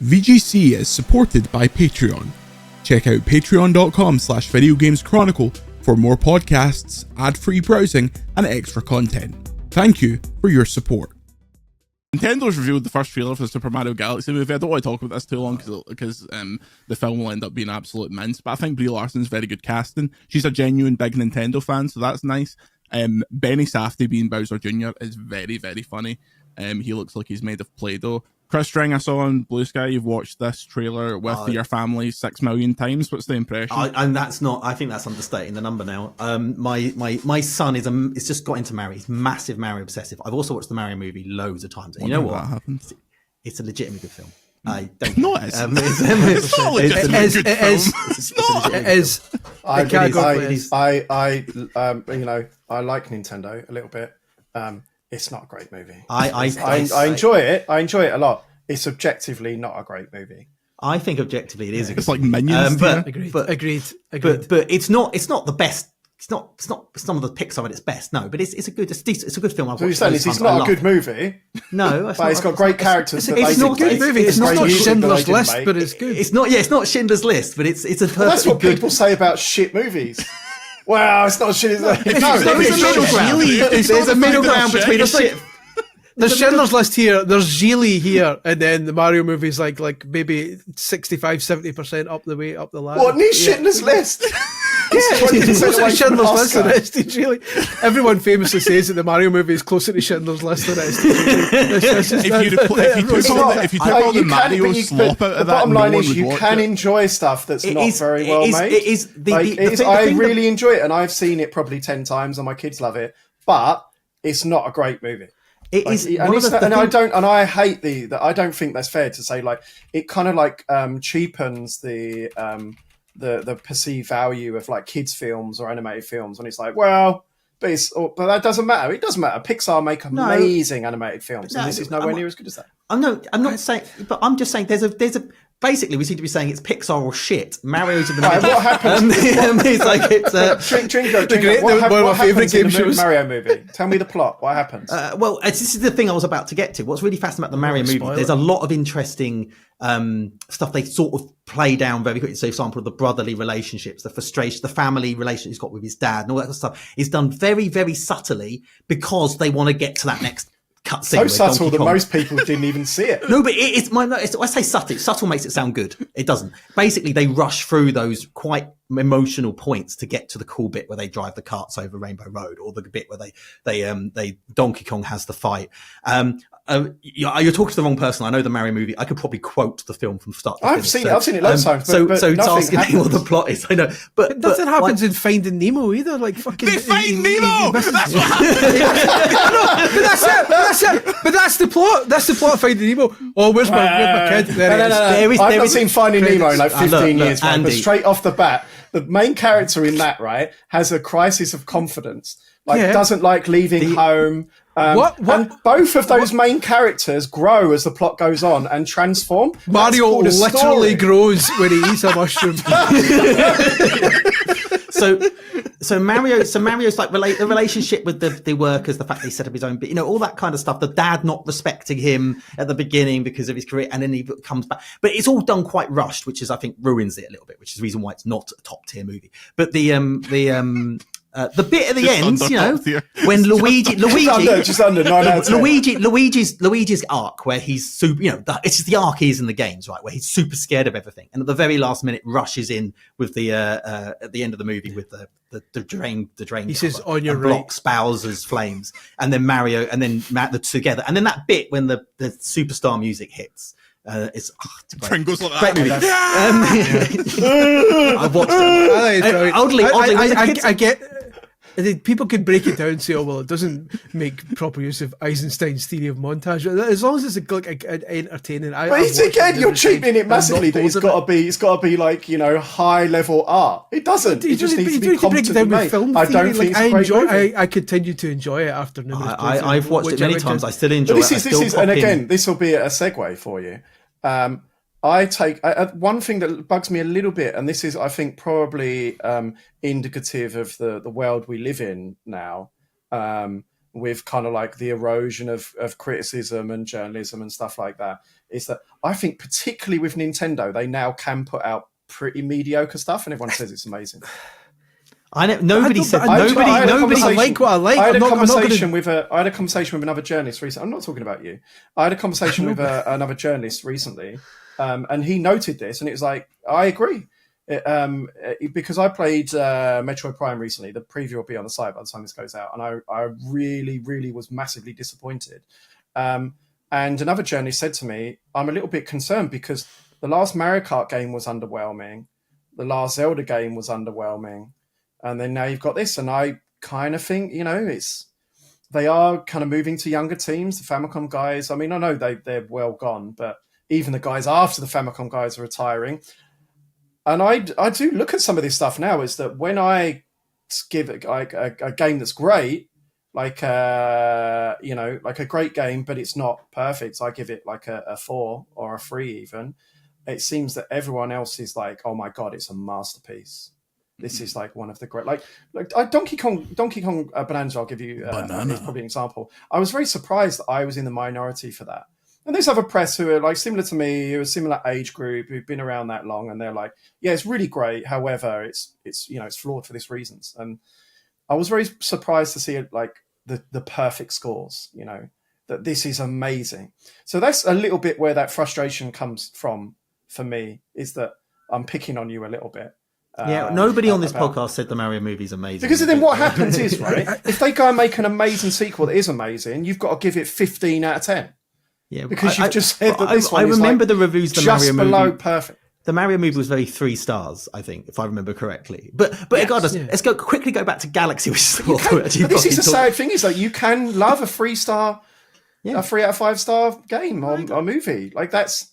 VGC is supported by Patreon. Check out patreon.com/videogameschronicle for more podcasts, ad-free browsing, and extra content. Thank you for your support. Nintendo's revealed the first trailer for the Super Mario Galaxy movie. I don't want to talk about this too long because the film will end up being absolute mince, but I think Brie Larson's very good casting. She's a genuine big Nintendo fan, so that's nice. Benny Safdie being Bowser Jr. is very, very funny. He looks like he's made of Play-Doh. Chris String, I saw on Blue Sky, you've watched this trailer with your family 6 million times. What's the impression? And that's not, I think that's understating the number now. My son is just got into Mario. He's massive Mario obsessive. I've also watched the Mario movie loads of times. And you know what? Happens? It's a legitimately good film. I don't know. It's not legitimately good film. It is. I like Nintendo a little bit. It's not a great movie. I enjoy it. I enjoy it a lot. It's objectively not a great movie. I think objectively it is. It's like Minions. Agreed. But it's not the best. It's not some of the Pixar at its best. No, but it's a good film. So you're saying it's not a good movie? No, but it's got great characters. It's not a good movie. It's not Schindler's List, but it's good. It's not Schindler's List, but it's a perfectly good. That's what people say about shit movies. Well, it's not shit. There's a middle ground between a shit. There's Schindler's List here, there's Geely here, and then the Mario movie's like maybe 65-70% up the ladder. What, needs Schindler's List? It's closer to Schindler's List than ST Geely. Everyone famously says that the Mario movie is closer to Schindler's List than ST Geely. If you took all the Mario slop out of that, the bottom line is you can enjoy stuff that's not very well made. I really enjoy it, and I've seen it probably 10 times, and my kids love it, but it's not a great movie. It is, I hate that. I don't think that's fair to say. Like, it kind of like cheapens the perceived value of like kids films or animated films, and it's like, well, but that doesn't matter. It doesn't matter. Pixar make amazing animated films, and this is nowhere near as good as that. I'm not saying, but I'm just saying there's a. Basically, we seem to be saying it's Pixar or shit. Mario's in the middle. What happens? It's like it's one of my favourite game shows. Mario movie. Tell me the plot. What happens? This is the thing I was about to get to. What's really fascinating about the Mario movie? There's a lot of interesting stuff they sort of play down very quickly. So, for example, the brotherly relationships, the frustration, the family relationship he's got with his dad, and all that kind of stuff is done very, very subtly because they want to get to that next. So subtle that most people didn't even see it. No, but I say subtle. Subtle makes it sound good. It doesn't. Basically, they rush through those quite emotional points to get to the cool bit where they drive the carts over Rainbow Road, or the bit where they Donkey Kong has the fight. You're talking to the wrong person. I know the Mario movie. I could probably quote the film from start to finish. I've seen it loads of times. So it's asking me what the plot is. I know, but nothing happens in Finding Nemo either. Like fucking, they find Nemo. That's what happens. That's it. But that's the plot. That's the plot of Finding Nemo. Oh, where's my kid? I've not seen Finding Nemo in like 15 years. Andy, but straight off the bat, the main character in that, right, has a crisis of confidence. Doesn't like leaving home. And both of those main characters grow as the plot goes on and transform. Mario literally grows when he eats a mushroom. So Mario's like the relationship with the workers, the fact that he set up his own, but all that kind of stuff. The dad not respecting him at the beginning because of his career, and then he comes back. But it's all done quite rushed, which is I think ruins it a little bit, which is the reason why it's not a top tier movie. But the bit at the end, when Luigi's arc, where he's super, it's just the arc he is in the games, right, where he's super scared of everything, and at the very last minute rushes in with the at the end of the movie with the drain. He says, "On your right," blocks Bowser's flames, and then Mario, and then Matt together, and then that bit when the superstar music hits. It's great. Goes like that. Great movie. I've watched it. I get. People could break it down and say, "Oh well, it doesn't make proper use of Eisenstein's theory of montage." As long as it's entertaining. You're cheapening it massively. That it's got to be like high level art. It doesn't. It just needs to be competently made. I don't think I continue to enjoy it after numerous. I've watched it many times. I still enjoy it. And again, this will be a segue for you. I take one thing that bugs me a little bit, and this is, I think, probably indicative of the world we live in now, with kind of like the erosion of criticism and journalism and stuff like that, is that I think particularly with Nintendo, they now can put out pretty mediocre stuff, and everyone says it's amazing. Nobody said nobody. I like what I like. I had a conversation with another journalist recently. I'm not talking about you. I had a conversation with another journalist recently, and he noted this, and it was like, I agree. Because I played Metroid Prime recently. The preview will be on the site by the time this goes out, and I really, really was massively disappointed. And another journalist said to me, I'm a little bit concerned because the last Mario Kart game was underwhelming, the last Zelda game was underwhelming, and then now you've got this. And I kind of think, they are kind of moving to younger teams, the Famicom guys. I mean, I know they're well gone, but even the guys after the Famicom guys are retiring. And I do look at some of this stuff now, is that when I give it like a game that's great, like a great game, but it's not perfect, I give it like a 4 or a 3 even. It seems that everyone else is like, oh my God, it's a masterpiece. This is like one of the great, like Donkey Kong Bonanza. I'll give you it's probably an example. I was very surprised that I was in the minority for that. And there's other press who are like similar to me, who are similar age group, who've been around that long, and they're like, yeah, it's really great. However, it's flawed for these reasons. And I was very surprised to see it like the perfect scores, that this is amazing. So that's a little bit where that frustration comes from for me, is that I'm picking on you a little bit. Nobody on this podcast said the Mario movie's amazing. Because then what happens is, right, if they go and make an amazing sequel that is amazing, you've got to give it 15 out of 10. Yeah, because you've just said that this one I remember is the reviews. The just Mario below movie, perfect. The Mario movie was very 3 stars, I think, if I remember correctly. But regardless, let's quickly go back to Galaxy, which is this is the sad thing, is that you can love a 3-star, a 3 out of 5 star game or movie. Like that's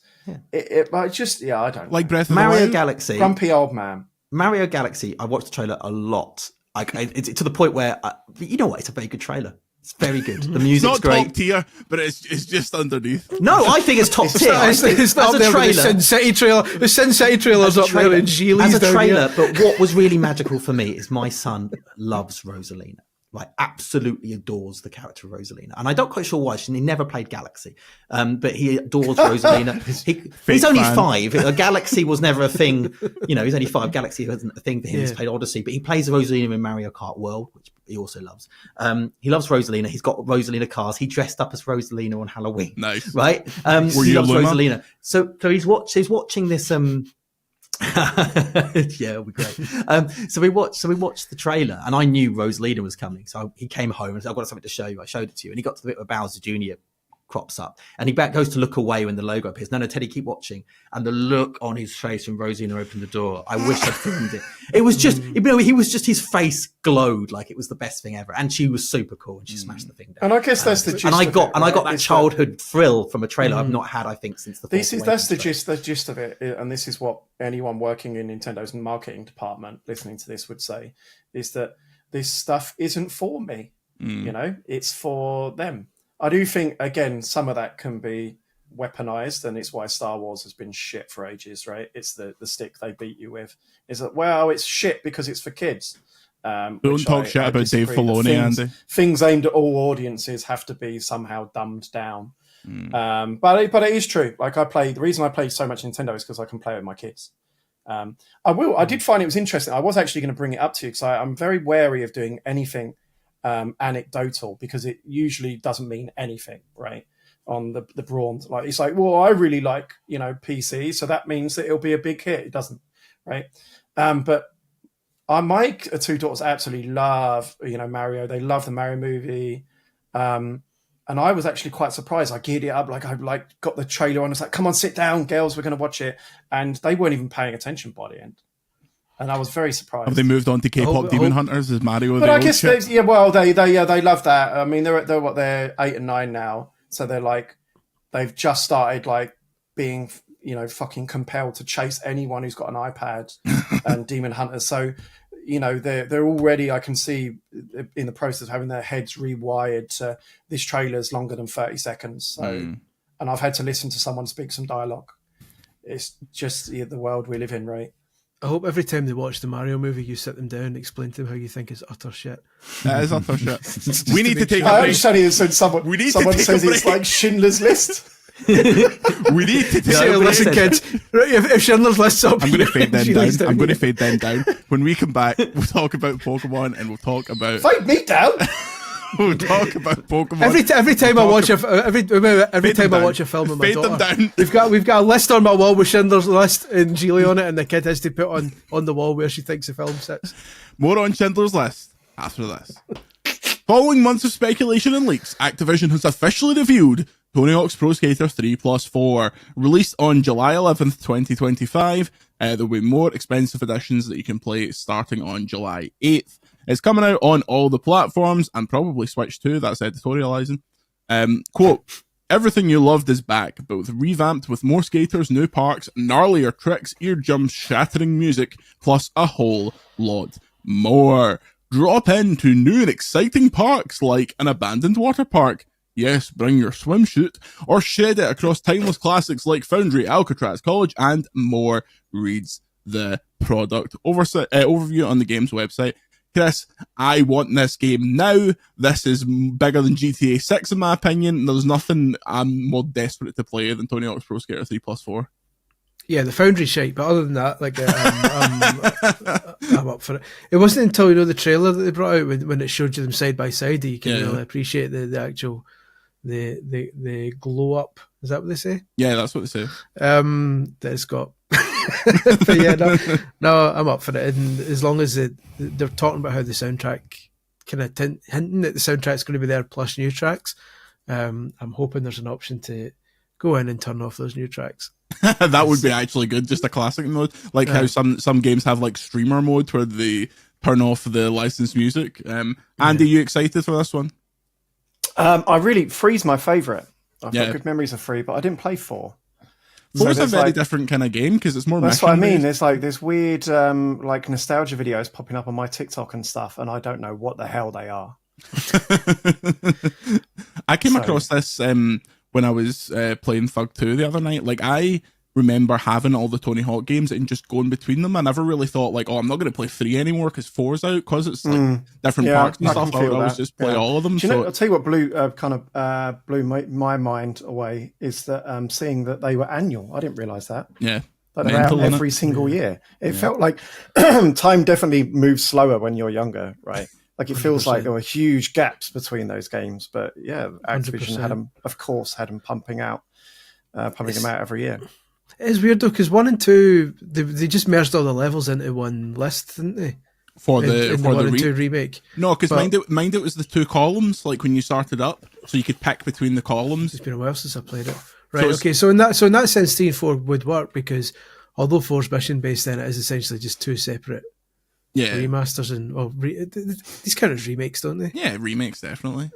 it. I don't know. Like Breath of Mario the Wild? Galaxy, grumpy old man. Mario Galaxy. I watched the trailer a lot. It's to the point where you know what? It's a very good trailer. It's very good. The music's great. Not top tier, but it's just underneath. No, I think it's top tier. It's not there with the Sin City trailer. The Sin City trailer's up there in Geely's as a trailer. But what was really magical for me is my son loves Rosalina. Like, absolutely adores the character of Rosalina. And I'm not quite sure why. He never played Galaxy. But he adores Rosalina. He's only 5. Galaxy was never a thing. He's only 5. Galaxy wasn't a thing for him. He's played Odyssey. But he plays Rosalina in Mario Kart World, which he also loves. He loves Rosalina. He's got Rosalina cars. He dressed up as Rosalina on Halloween. Nice. Right? He loves Rosalina. So he's watching this... yeah, it'll be great. So we watched the trailer, and I knew Rosalina was coming. So he came home and said, "I've got something to show you." I showed it to you, and he got to the bit where Bowser Jr. crops up, and he goes to look away when the logo appears. No, Teddy, keep watching. And the look on his face when Rosalina opened the door, I wish I'd filmed it. It was just, he was just, his face glowed like it was the best thing ever, and she was super cool, and she smashed the thing down. And I guess that's the gist. And I got that childhood thrill from a trailer I've not had, I think, since the. That's the gist of it, and this is what anyone working in Nintendo's marketing department listening to this would say, is that this stuff isn't for me. It's for them. I do think, again, some of that can be weaponized, and it's why Star Wars has been shit for ages, right? It's the stick they beat you with. Is that, well, it's shit because it's for kids. Don't talk shit about Dave Filoni, Andy. Things aimed at all audiences have to be somehow dumbed down. But it is true. Like, the reason I play so much Nintendo is because I can play with my kids. I did find it was interesting. I was actually going to bring it up to you because I'm very wary of doing anything anecdotal, because it usually doesn't mean anything, right? On the brawn, like, it's like, well, I really like PC, so that means that it'll be a big hit. It doesn't, right? But my 2 daughters absolutely love Mario. They love the Mario movie, and I was actually quite surprised. I geared it up, I got the trailer on. I was like, come on, sit down, girls, we're going to watch it, and they weren't even paying attention by the end. And I was very surprised. Have they moved on to K-pop Demon Hunters? Is Mario? But I guess they love that. I mean, they're 8 and 9 now, so they've just started being fucking compelled to chase anyone who's got an iPad and Demon Hunters. So they're already, I can see, in the process of having their heads rewired to this trailer's longer than 30 seconds. So, and I've had to listen to someone speak some dialogue. It's just the world we live in, right? I hope every time they watch the Mario movie, you sit them down and explain to them how you think it's utter shit. That is utter shit. We need to take a break. Someone says it's like Schindler's List. We need to take a break. Listen, kids, if Schindler's List's up, I'm going to fade them Julie's down. I'm going to here. fade them down. When we come back, we'll talk about Pokemon, and we'll talk about Fade me down. we'll talk about Pokemon. Every time I watch every time I down. watch a film with my Fade them daughter, down. we've got a list on my wall with Schindler's List and Geely on it, and the kid has to put on the wall where she thinks the film sits. More on Schindler's List after this. Following months of speculation and leaks, Activision has officially revealed Tony Hawk's Pro Skater 3+4. Released on July 11th, 2025, there'll be more expensive editions that you can play starting on July 8th. It's coming out on all the platforms and probably Switch too, that's editorializing. Quote, everything you loved is back, but revamped with more skaters, new parks, gnarlier tricks, eardrum shattering music, plus a whole lot more. Drop into new and exciting parks like an abandoned water park. Yes, bring your swimsuit, or shed it across timeless classics like Foundry, Alcatraz, College, and more, reads the product overview on the game's website. Chris, I want this game now. This is bigger than GTA 6 in my opinion. There's nothing I'm more desperate to play than Tony Hawk's Pro Skater 3+4. Yeah, the Foundry shite, but other than that, like, I'm up for it. It wasn't until, the trailer that they brought out when it showed you them side by side that you can really appreciate the actual the glow up. Is that what they say? Yeah, that's what they say. That it's got. But yeah, no, I'm up for it. And as long as they're talking about how the soundtrack kind of hinting that the soundtrack's going to be there plus new tracks, I'm hoping there's an option to go in and turn off those new tracks. That would be actually good, just a classic mode, like how some games have like streamer mode where they turn off the licensed music. Andy, you excited for this one? I really, 3's my favourite. I've got good memories of 3, but I didn't play 4. 4 is a very different kind of game because it's more. That's what I mean. There's like this weird like nostalgia videos popping up on my TikTok and stuff, and I don't know what the hell they are. I came across this when I was playing Thug 2 the other night. Like, I remember having all the Tony Hawk games and just going between them. I never really thought like, oh, I'm not going to play 3 anymore because 4's out, because it's like different parts and stuff. I would always just play all of them. Do you know, I'll tell you what blew my mind away is that seeing that they were annual. I didn't realise that. Yeah. Like they're out every single year. It felt like time definitely moves slower when you're younger, right? Like, it feels 100%. Like there were huge gaps between those games, but yeah, Activision 100%. had them pumping them out every year. It's weird though, because 1 and 2 they just merged all the levels into one list, didn't they? For the 1 and 2 remake. No, because mind it was the 2 columns, like when you started up, so you could pick between the columns. It's been a while since I played it. Right. Okay. So in that sense, 3 and 4 would work because although 4's mission based, then it is essentially just 2 separate. Remasters and these kind of remakes, don't they? Yeah, remakes definitely.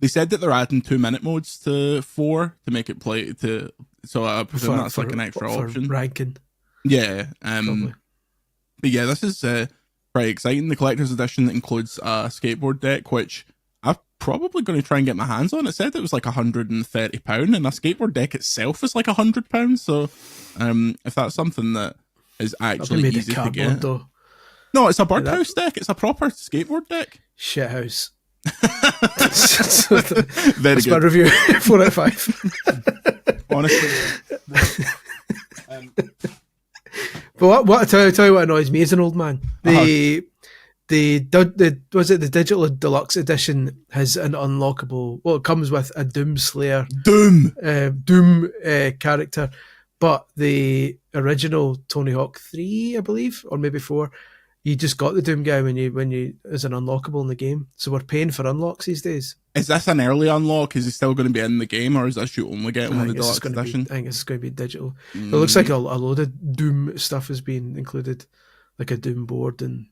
They said that they're adding 2-minute modes to 4 to make it play to. So I presume that's like an extra option. Ranking. Yeah. But yeah, this is pretty exciting. The collector's edition includes a skateboard deck, which I'm probably going to try and get my hands on. It said it was like £130, and a skateboard deck itself is like £100. So if that's something that is actually easy to get. Though. No, it's a birdhouse deck. It's a proper skateboard deck. Shithouse. Very That's good. my review. 4 out of 5. Honestly. But what I tell you what annoys me as an old man. The digital deluxe edition has an unlockable. Well, it comes with a Doom Slayer, Doom character, but the original Tony Hawk 3, I believe, or maybe 4. You just got the Doom guy when you as an unlockable in the game. So we're paying for unlocks these days. Is this an early unlock? Is he still going to be in the game, or is this you only get one of the deluxe edition? I think it's going to be digital. It looks like a load of Doom stuff has been included, like a Doom board, and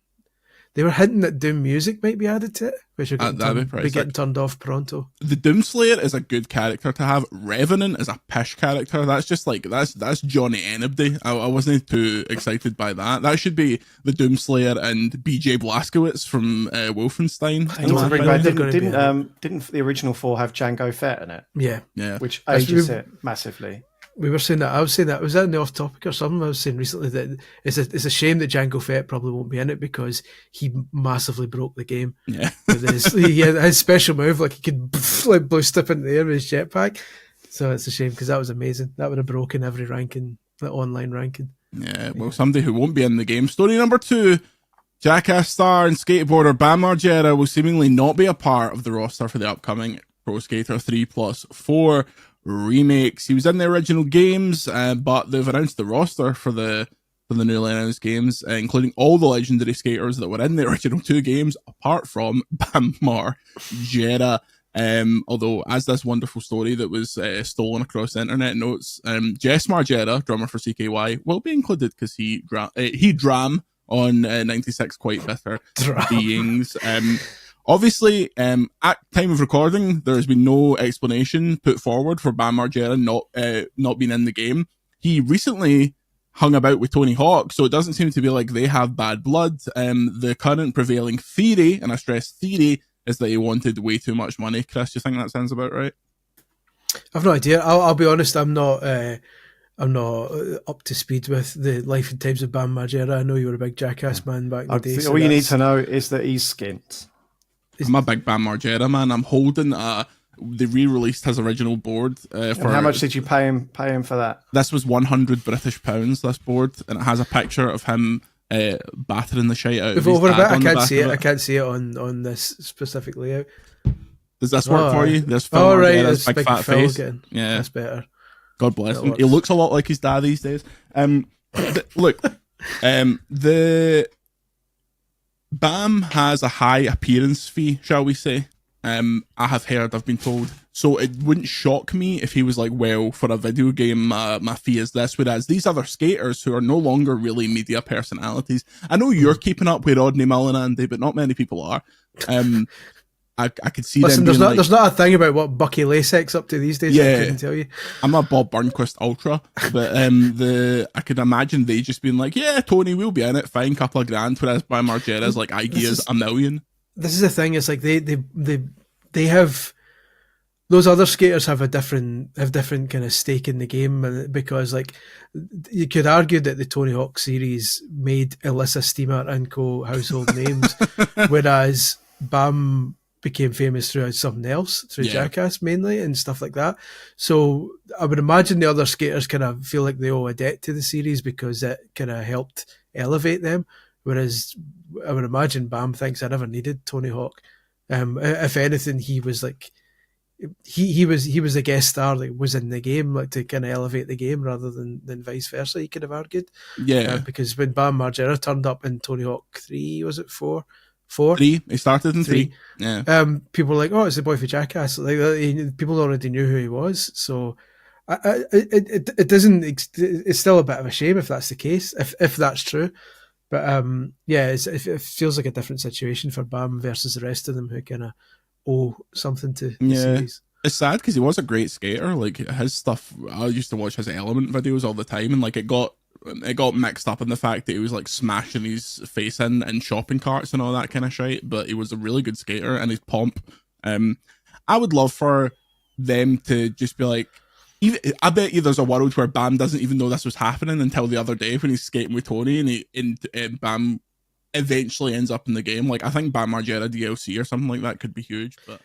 they were hinting that Doom music might be added to it, which are getting turned off pronto. The Doom Slayer is a good character to have. Revenant is a pish character. That's just like that's Johnny Enabdy. I wasn't too excited by that. That should be the Doom Slayer and BJ Blazkowicz from Wolfenstein. Didn't the original 4 have Django Fett in it? Yeah. Which ages it massively. We were saying that. I was saying that. Was that in the off topic or something? I was saying recently that it's a shame that Django Fett probably won't be in it because he massively broke the game. Yeah. With his special move, like he could like blow step into the air with his jetpack. So it's a shame because that was amazing. That would have broken every ranking, the online ranking. Yeah, well, somebody who won't be in the game. Story number 2. Jackass star and skateboarder Bam Margera will seemingly not be a part of the roster for the upcoming Pro Skater 3+4 remakes. He was in the original games, but they've announced the roster for the newly announced games, including all the legendary skaters that were in the original 2 games, apart from Bam Margera. Although, as this wonderful story that was stolen across the internet notes, Jess Margera, drummer for CKY, will be included because he dram on 96 Quite Bitter Beings. Obviously, at time of recording, there has been no explanation put forward for Bam Margera not being in the game. He recently hung about with Tony Hawk, so it doesn't seem to be like they have bad blood. The current prevailing theory, and I stress theory, is that he wanted way too much money. Chris, do you think that sounds about right? I've no idea. I'll be honest. I'm not up to speed with the life and times of Bam Margera. I know you were a big Jackass man back in the day. All you need to know is that he's skint. I'm a big Bam Margera man. I'm holding they re-released his original board. And how much did you pay him for that? This was £100, this board, and it has a picture of him battering the shite out of his over a bit. dad. I can't see it on this specific layout. Does this work for you? There's Phil Margera's big fat face. Yeah, that's better. God bless him. He looks a lot like his dad these days. Look, the Bam has a high appearance fee, shall we say? I've been told. So it wouldn't shock me if he was like, well, for a video game, my fee is this. Whereas these other skaters who are no longer really media personalities, I know you're keeping up with Rodney Mullen, Andy, but not many people are. I could see them being there's not a thing about what Bucky Lasek's up to these days. Yeah, I couldn't tell you. I'm a Bob Burnquist ultra, but I could imagine they just being like, yeah, Tony, we'll be in it, fine, couple of grand. Whereas by Margera's like ideas $1 million. This is the thing. It's like they have, those other skaters have different kind of stake in the game, because like you could argue that the Tony Hawk series made Alyssa Steamer and co household names, whereas Bam became famous through something else, through Jackass mainly and stuff like that. So I would imagine the other skaters kind of feel like they owe a debt to the series because it kind of helped elevate them. Whereas I would imagine Bam thinks I never needed Tony Hawk. If anything, he was like he was a guest star that was in the game, like to kind of elevate the game rather than vice versa. He could have argued, because when Bam Margera turned up in Tony Hawk 3, was it 4? 3. He started in 3. Yeah. People were like, oh, it's the boy for Jackass. Like people already knew who he was. So it doesn't. It's still a bit of a shame if that's the case, if that's true. But it feels like a different situation for Bam versus the rest of them who kind of owe something to the series. It's sad because he was a great skater. Like his stuff, I used to watch his Element videos all the time, and like it got mixed up in the fact that he was like smashing his face in shopping carts and all that kind of shit. But he was a really good skater, and his pomp. I would love for them to just be like, I bet you there's a world where Bam doesn't even know this was happening until the other day when he's skating with Tony, and Bam eventually ends up in the game. Like I think Bam Margera DLC or something like that could be huge. But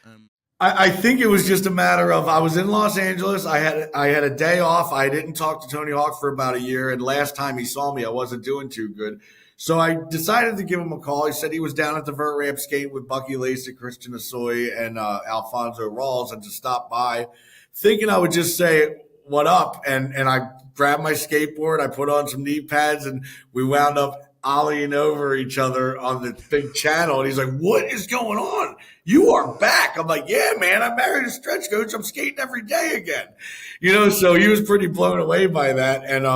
I think it was just a matter of I was in Los Angeles. I had a day off. I didn't talk to Tony Hawk for about a year, and last time he saw me, I wasn't doing too good. So I decided to give him a call. He said he was down at the vert ramp skating with Bucky Lasek, Christian Asoy, and Alfonso Rawls, and to stop by, thinking I would just say, what up? And I grabbed my skateboard, I put on some knee pads, and we wound up ollieing over each other on the big channel. And he's like, what is going on? You are back. I'm like, yeah, man, I married a stretch coach. I'm skating every day again. So he was pretty blown away by that. And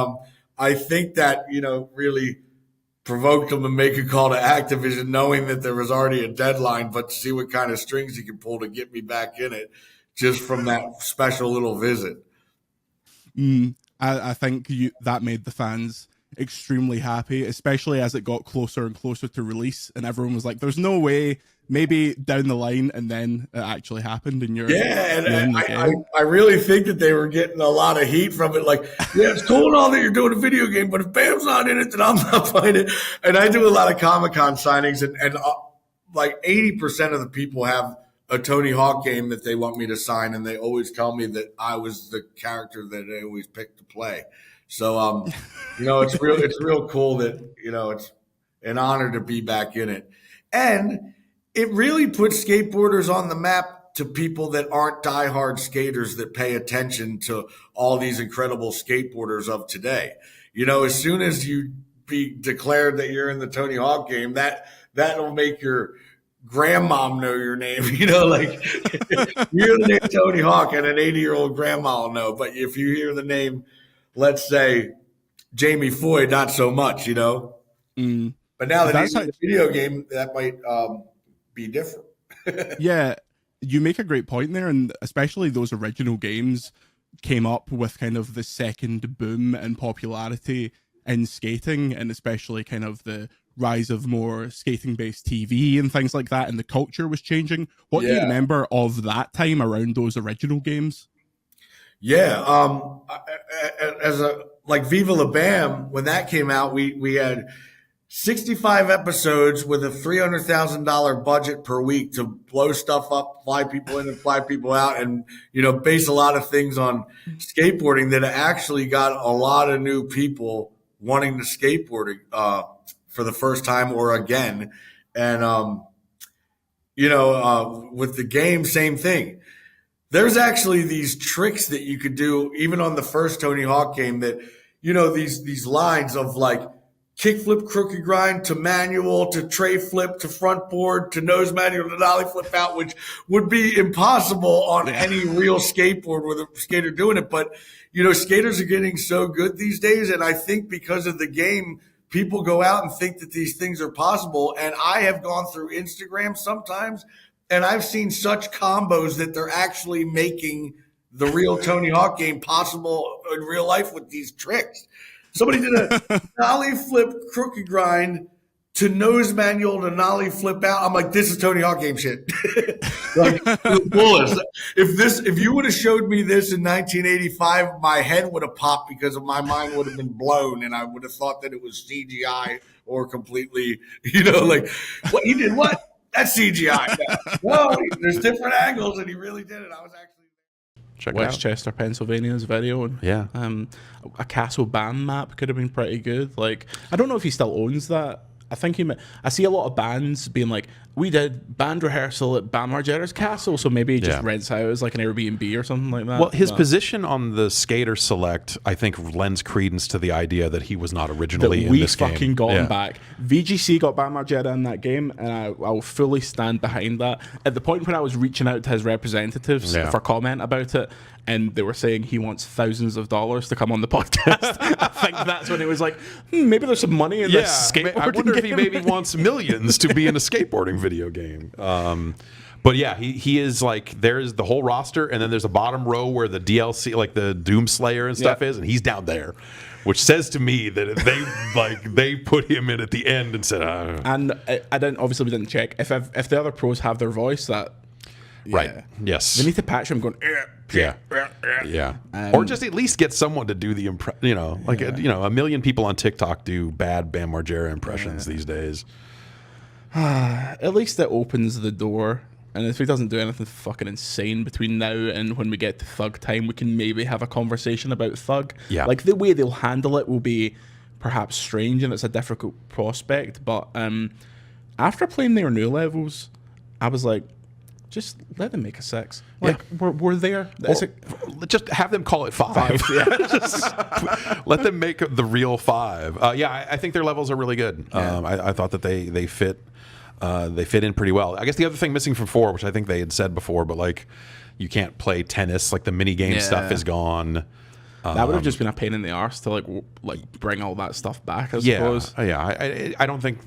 I think that, really provoked him to make a call to Activision, knowing that there was already a deadline, but to see what kind of strings he could pull to get me back in it just from that special little visit. I think that made the fans extremely happy, especially as it got closer and closer to release, and everyone was like, there's no way, maybe down the line, and then it actually happened, and I really think that they were getting a lot of heat from it, like, yeah, it's cool and all that you're doing a video game, but if Bam's not in it, then I'm not playing it. And I do a lot of Comic-Con signings, and like 80% of the people have a Tony Hawk game that they want me to sign, and they always tell me that I was the character that they always pick to play. So, it's real cool that, it's an honor to be back in it. And it really puts skateboarders on the map to people that aren't diehard skaters that pay attention to all these incredible skateboarders of today. As soon as you be declared that you're in the Tony Hawk game, that'll make your grandmom know your name. Like you're the name Tony Hawk, and an 80-year-old grandma will know. But if you hear the name, let's say Jamie Foy, not so much. Mm. But now that he's in the video game, that might be different. Yeah, you make a great point there, and especially those original games came up with kind of the second boom in popularity in skating, and especially kind of the rise of more skating-based TV and things like that, and the culture was changing. What do you remember of that time around those original games? Yeah, like Viva La Bam, when that came out, we had 65 episodes with a $300,000 budget per week to blow stuff up, fly people in and fly people out, and base a lot of things on skateboarding that actually got a lot of new people wanting to skateboard for the first time or again. And with the game, same thing. There's actually these tricks that you could do even on the first Tony Hawk game that these lines of like kickflip, crooked grind to manual to tray flip to front board to nose manual to dolly flip out, which would be impossible on any real skateboard with a skater doing it. But, skaters are getting so good these days. And I think because of the game, people go out and think that these things are possible. And I have gone through Instagram sometimes, and I've seen such combos that they're actually making the real Tony Hawk game possible in real life with these tricks. Somebody did a nollie flip crooked grind to nose manual to nollie flip out. I'm like, this is Tony Hawk game shit. Like, if you would have showed me this in 1985, my head would have popped because my mind would have been blown, and I would have thought that it was CGI or completely, like, what he did, what? That's CGI. No, there's different angles, and he really did it. I was actually Check Westchester, Pennsylvania's video. And, yeah. A Castle Band map could have been pretty good. Like, I don't know if he still owns that. I think I see a lot of bands being like, we did band rehearsal at Bam Margera's castle, so maybe he just rents out as like an Airbnb or something like that. Well, his position on the Skater Select, I think, lends credence to the idea that he was not originally in this game. We fucking got him back. VGC got Bam Margera in that game, and I will fully stand behind that. At the point when I was reaching out to his representatives for comment about it, and they were saying he wants thousands of dollars to come on the podcast, I think that's when it was like, maybe there's some money in this skateboarding I wonder game. if he maybe wants millions to be in a skateboarding video game. But yeah, he is like, there's the whole roster, and then there's a bottom row where the DLC, like the Doomslayer and stuff is, and he's down there, which says to me that they put him in at the end and said, And I we didn't check if the other pros have their voice that. Right. Yes. They need to patch him going. Or just at least get someone to do the a million people on TikTok do bad Bam Margera impressions these days. At least it opens the door, and if he doesn't do anything fucking insane between now and when we get to Thug time, we can maybe have a conversation about Thug. Yeah. Like, the way they'll handle it will be perhaps strange, and it's a difficult prospect. But after playing their new levels, I was like, just let them make a 6. Like, we're there. Just have them call it 5. Let them make the real 5. I think their levels are really good. I thought that they fit in pretty well. I guess the other thing missing from 4, which I think they had said before, but like, you can't play tennis. Like, the mini game stuff is gone. That would have just been a pain in the arse to like bring all that stuff back, I suppose. I don't think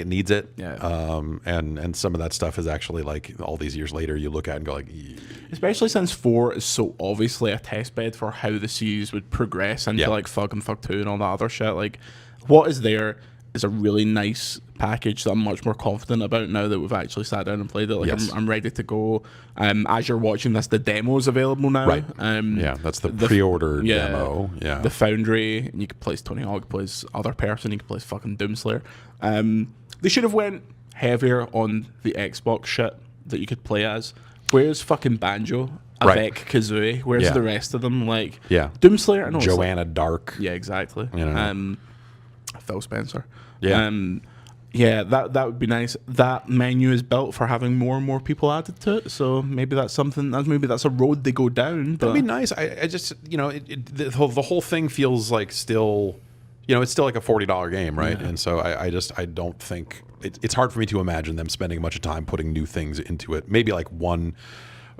it needs it. Yeah. And some of that stuff is actually, like, all these years later you look at and go like, especially since 4 is so obviously a test bed for how the series would progress into like Thug and Thug 2 and all that other shit. Like, what is there is a really nice package that I'm much more confident about now that we've actually sat down and played it. Like, I'm ready to go. As you're watching this, the demo's available now. Right. That's the pre-order demo. Yeah. The Foundry, and you can play as Tony Hawk, play as other person, you can play as fucking Doomslayer. They should have went heavier on the Xbox shit. that you could play as. Where's fucking Banjo? Right. Avec Kazooie? Where's Yeah. the rest of them? Like, Yeah. Doomslayer? I know Joanna Dark. yeah, exactly. You know. Phil Spencer. Yeah. Yeah, that would be nice. That menu is built for having more and more people added to it, so maybe that's something. Maybe that's a road they go down. But That'd be nice. I just, you know, the whole thing feels like still, you know, it's still like a $40 game, right? Yeah. And so I don't think it's hard for me to imagine them spending much time putting new things into it. Maybe like one,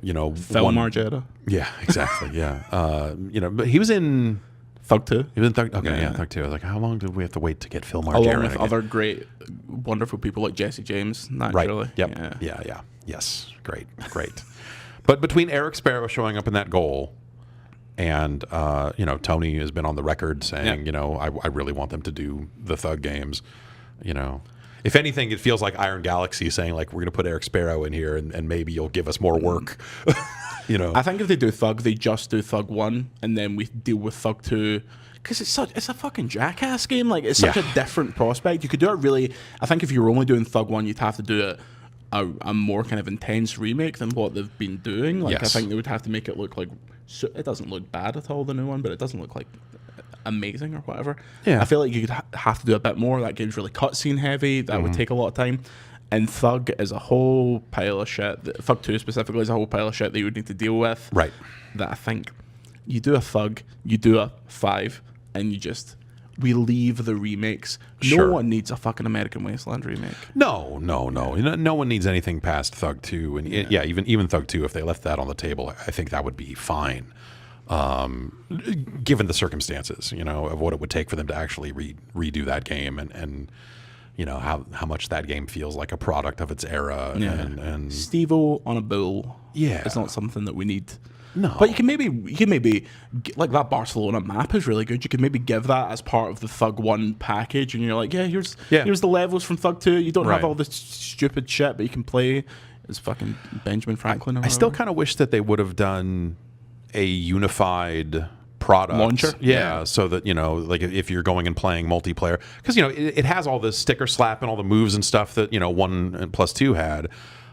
you know, Phil Margera. Yeah, exactly. Yeah, you know, but he was in Thug 2. He was in Thug. Okay, Yeah. Thug 2. I was like, how long did we have to wait to get Phil Margera? Along with again? other great, wonderful people like Jesse James, Right. naturally. Yep. Yeah. Yes. Great. But between Eric Sparrow showing up in that goal and, you know, Tony has been on the record saying, you know, I really want them to do the Thug games, you know. If anything, it feels like Iron Galaxy saying, like, we're going to put Eric Sparrow in here and maybe you'll give us more work. You know. I think if they do Thug, they just do Thug 1, and then we deal with Thug 2. Because it's a fucking Jackass game. Like, it's such a different prospect. You could do it really... I think if you were only doing Thug 1, you'd have to do it a more kind of intense remake than what they've been doing. Like, I think they would have to make it look like... So, it doesn't look bad at all, the new one, but it doesn't look like amazing or whatever. Yeah. I feel like you could have to do a bit more. That game's really cutscene heavy. That would take a lot of time. And Thug is a whole pile of shit. Thug 2 specifically is a whole pile of shit that you would need to deal with. Right. That I think you do a Thug, you do a 5, and we leave the remakes. Sure. No one needs a fucking American Wasteland remake. No. No one needs anything past Thug 2. And even Thug 2, if they left that on the table, I think that would be fine. Given the circumstances, you know, of what it would take for them to actually redo that game and you know, how much that game feels like a product of its era. And Steve-O on a bull. Yeah. It's not something that we need. No. But you can maybe like that Barcelona map is really good. You could maybe give that as part of the Thug 1 package, and you're like, here's the levels from Thug 2. You don't have all this stupid shit, but you can play as fucking Benjamin Franklin. I still kind of wish that they would have done a unified product launcher, so that, you know, like if you're going and playing multiplayer, because, you know, it has all this sticker slap and all the moves and stuff that, you know, 1 and plus 2 had.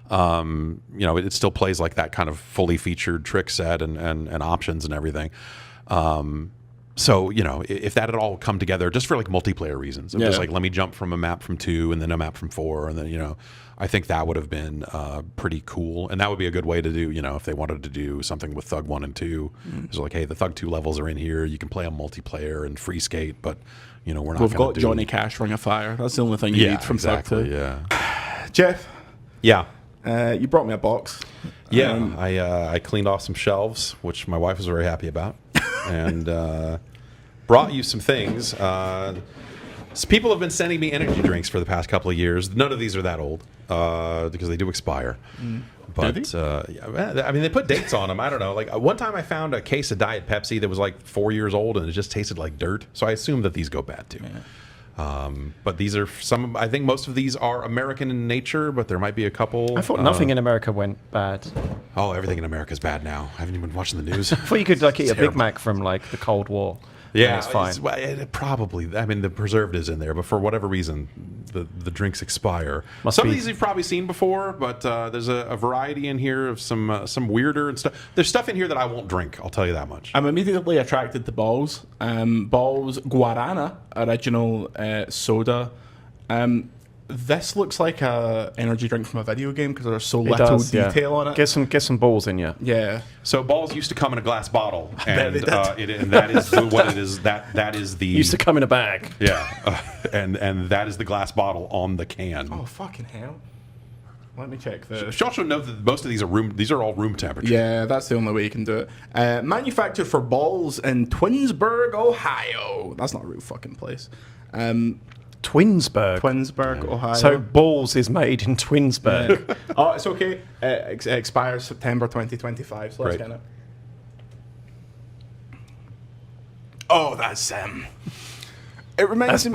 You know, it still plays like that kind of fully featured trick set and options and everything. So, you know, if that had all come together just for like multiplayer reasons, just like, let me jump from a map from 2 and then a map from 4, and then, you know, I think that would have been pretty cool. And that would be a good way to do, you know, if they wanted to do something with Thug 1 and 2. It's like, hey, the Thug 2 levels are in here. You can play on multiplayer and free skate, but, you know, we've got Johnny Cash Ring of Fire. That's the only thing you need from Thug 2. Yeah. Jeff? Yeah. You brought me a box. Yeah, I cleaned off some shelves, which my wife was very happy about, and brought you some things. So people have been sending me energy drinks for the past couple of years. None of these are that old because they do expire. But I mean, they put dates on them. I don't know. Like one time, I found a case of Diet Pepsi that was like 4 years old, and it just tasted like dirt. So I assume that these go bad too. Yeah. But these are some. I think most of these are American in nature, but there might be a couple. I thought nothing in America went bad. Oh, everything in America is bad now. I haven't even been watching the news. I thought you could like eat a Big Mac from like the Cold War. Yeah, it's fine. It probably. I mean, the preservatives in there, but for whatever reason, the drinks expire. Some of these you've probably seen before, but there's a variety in here of some weirder and stuff. There's stuff in here that I won't drink. I'll tell you that much. I'm immediately attracted to Balls. Balls Guarana original soda. This looks like a energy drink from a video game because there's so little detail on it. Get some balls in you. Yeah. So Balls used to come in a glass bottle, and that is what it is. That is the used to come in a bag. Yeah, and that is the glass bottle on the can. Oh fucking hell! Let me check this. You should also know that most of these are These are all room temperature. Yeah, that's the only way you can do it. Manufactured for Balls in Twinsburg, Ohio. That's not a real fucking place. Twinsburg, Ohio. So Balls is made in Twinsburg. Yeah. Oh, it's okay. It expires September 2025. So let's get it. Oh, that's it reminds me.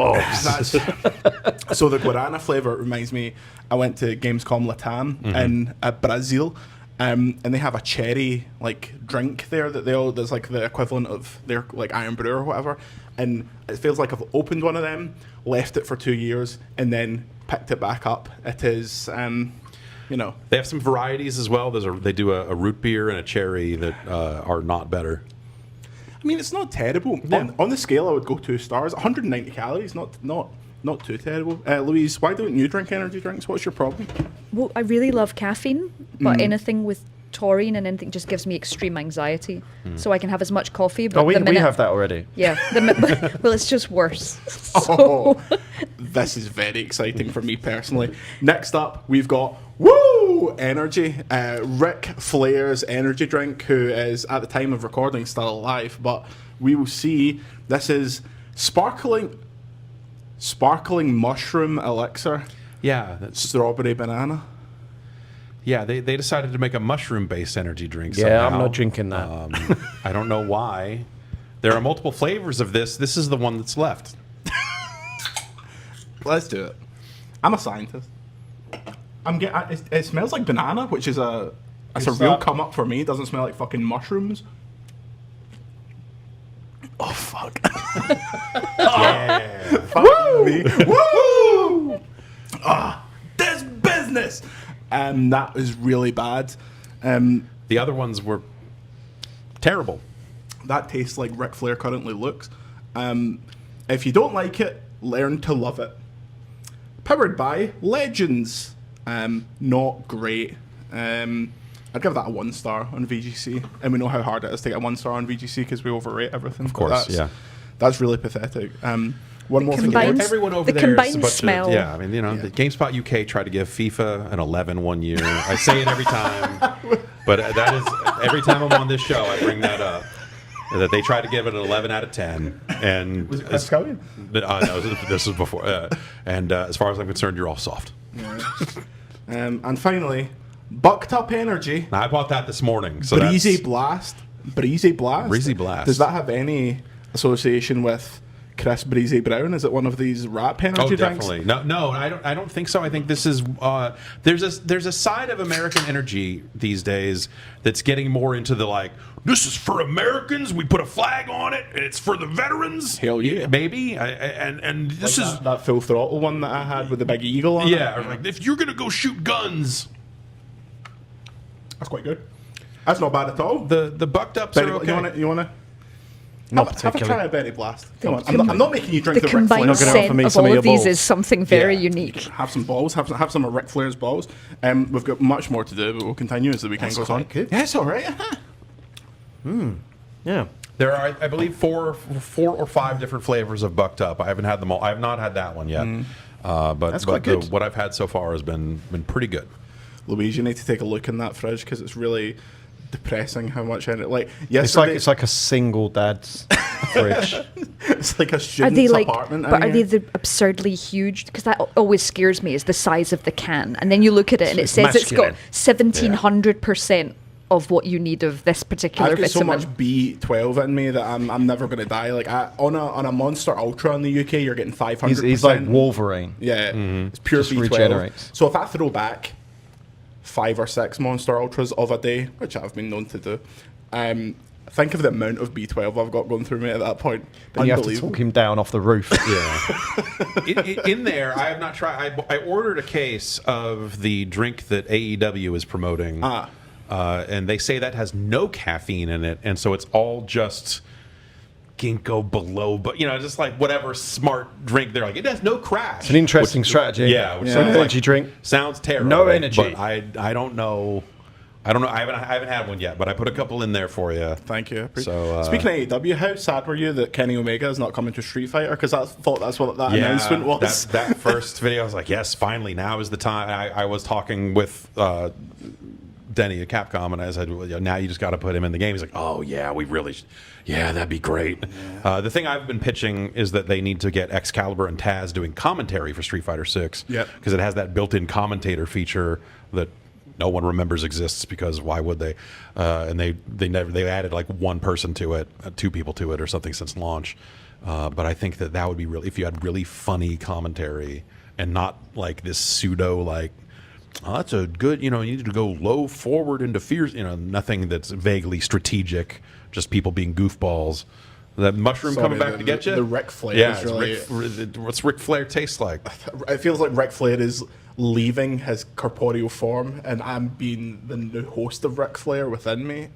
So the Guarana flavor reminds me. I went to Gamescom Latam in Brazil, and they have a cherry like drink there that there's like the equivalent of their like Iron Brew or whatever, and it feels like I've opened one of them, left it for 2 years, and then picked it back up. It is you know. They have some varieties as well. They do a root beer and a cherry that are not better. I mean, it's not terrible. Yeah. On the scale, I would go 2 stars. 190 calories, not too terrible. Louise, why don't you drink energy drinks? What's your problem? Well, I really love caffeine, but anything with taurine and anything just gives me extreme anxiety. So I can have as much coffee, but Oh, we the minute, have that already. Yeah. Well, it's just worse. Oh, this is very exciting for me personally. Next up, we've got Woo Energy, Ric Flair's energy drink, who is at the time of recording still alive, but we will see. This is sparkling mushroom elixir. Yeah, Strawberry banana. Yeah, they decided to make a mushroom-based energy drink. Yeah, somehow. I'm not drinking that. I don't know why. There are multiple flavors of this. This is the one that's left. Let's do it. I'm a scientist. It smells like banana, which is a real come up for me. It doesn't smell like fucking mushrooms. Oh fuck! Yeah. Fuck me. Woo! This business. That is really bad. The other ones were terrible. That tastes like Ric Flair currently looks. If you don't like it, learn to love it. Powered by Legends. Not great. I'd give that a 1 star on VGC, and we know how hard it is to get a 1 star on VGC because we overrate everything. Of course, yeah. That's really pathetic. One more for the combined- board. Everyone over The there is a combined bunch smell. of, yeah, I mean, you know, the GameSpot UK tried to give FIFA an 11 one year. I say it every time, but that is every time I'm on this show, I bring that up. That they tried to give it an 11 out of 10, and Was it Australian? No, this was before. And as far as I'm concerned, you're all soft. And finally, Bucked Up Energy. Now, I bought that this morning. So Breezy that's, Blast. Breezy Blast. Breezy Blast. Does that have any association with Chris Breezy Brown? Is it one of these rap energy drinks? definitely. No, I don't think so. I think this is there's a side of American energy these days that's getting more into the like, this is for Americans. We put a flag on it. It's for the veterans. Hell yeah. Maybe. And this is that Full Throttle one that I had with the big eagle on it. or like if you're gonna go shoot guns. That's quite good. That's not bad at all. The bucked ups Benny, are okay. you wanna Not have a particularly. try at Benny Blast. The Come on. I'm not making you drink The the Ric Flair. combined Not gonna offer scent me of some of all your of these balls. is something very Yeah. unique. Have some balls. Have some of Ric Flair's balls. We've got much more to do, but we'll continue as the weekend goes on. good. Yeah, it's all right. Yeah. There are, I believe, four or five different flavors of bucked up. I haven't had them all. I have not had that one yet. But That's quite good. what I've had so far has been pretty good. Louise, you need to take a look in that fridge because it's really depressing how much in it. Like It's yesterday, like a single dad's fridge. it's like a Are student's they like? apartment. But in are they here. the absurdly huge? Because that always scares me. Is the size of the can, and then you look at it and it It's says it's got masculine. 1700% of what you need of this particular I've got so vitamin. much B12 in me that I'm never going to die. Like on a Monster Ultra in the UK, you're getting 500%. He's like Wolverine. Yeah, it's pure Just B12. regenerates. So if I throw back 5 or 6 Monster Ultras of a day, which I've been known to do, think of the amount of B12 I've got going through me at that point. And you have to Unbelievable. talk him down off the roof. Yeah. in there, I have not tried. I ordered a case of the drink that AEW is promoting. And they say that has no caffeine in it, and so it's all just ginkgo biloba, but just like whatever smart drink. They're like, it has no crash. It's an interesting strategy. Yeah, which It's sounds an like- energy drink. Sounds terrible. No energy. But I don't know. I haven't had one yet, but I put a couple in there for you. Thank you. So, Speaking of AEW, how sad were you that Kenny Omega is not coming to Street Fighter? Because I thought that's what that announcement was. That first video, I was like, yes, finally, now is the time. I was talking with Denny at Capcom, and I said, well, now you just got to put him in the game. He's like, oh, yeah, we really yeah, that'd be great. Yeah. The thing I've been pitching is that they need to get Excalibur and Taz doing commentary for Street Fighter 6. Yep. Because it has that built-in commentator feature that no one remembers exists, because why would they? And they added like one person to it, 2 people to it, or something since launch. But I think that would be really, if you had really funny commentary and not like this pseudo like, oh, that's a good, you need to go low forward into fierce, nothing that's vaguely strategic, just people being goofballs. That mushroom coming back to get you? The Ric Flair Yeah, is really... what's Ric Flair taste like? It feels like Ric Flair is leaving his corporeal form and I'm being the new host of Ric Flair within me.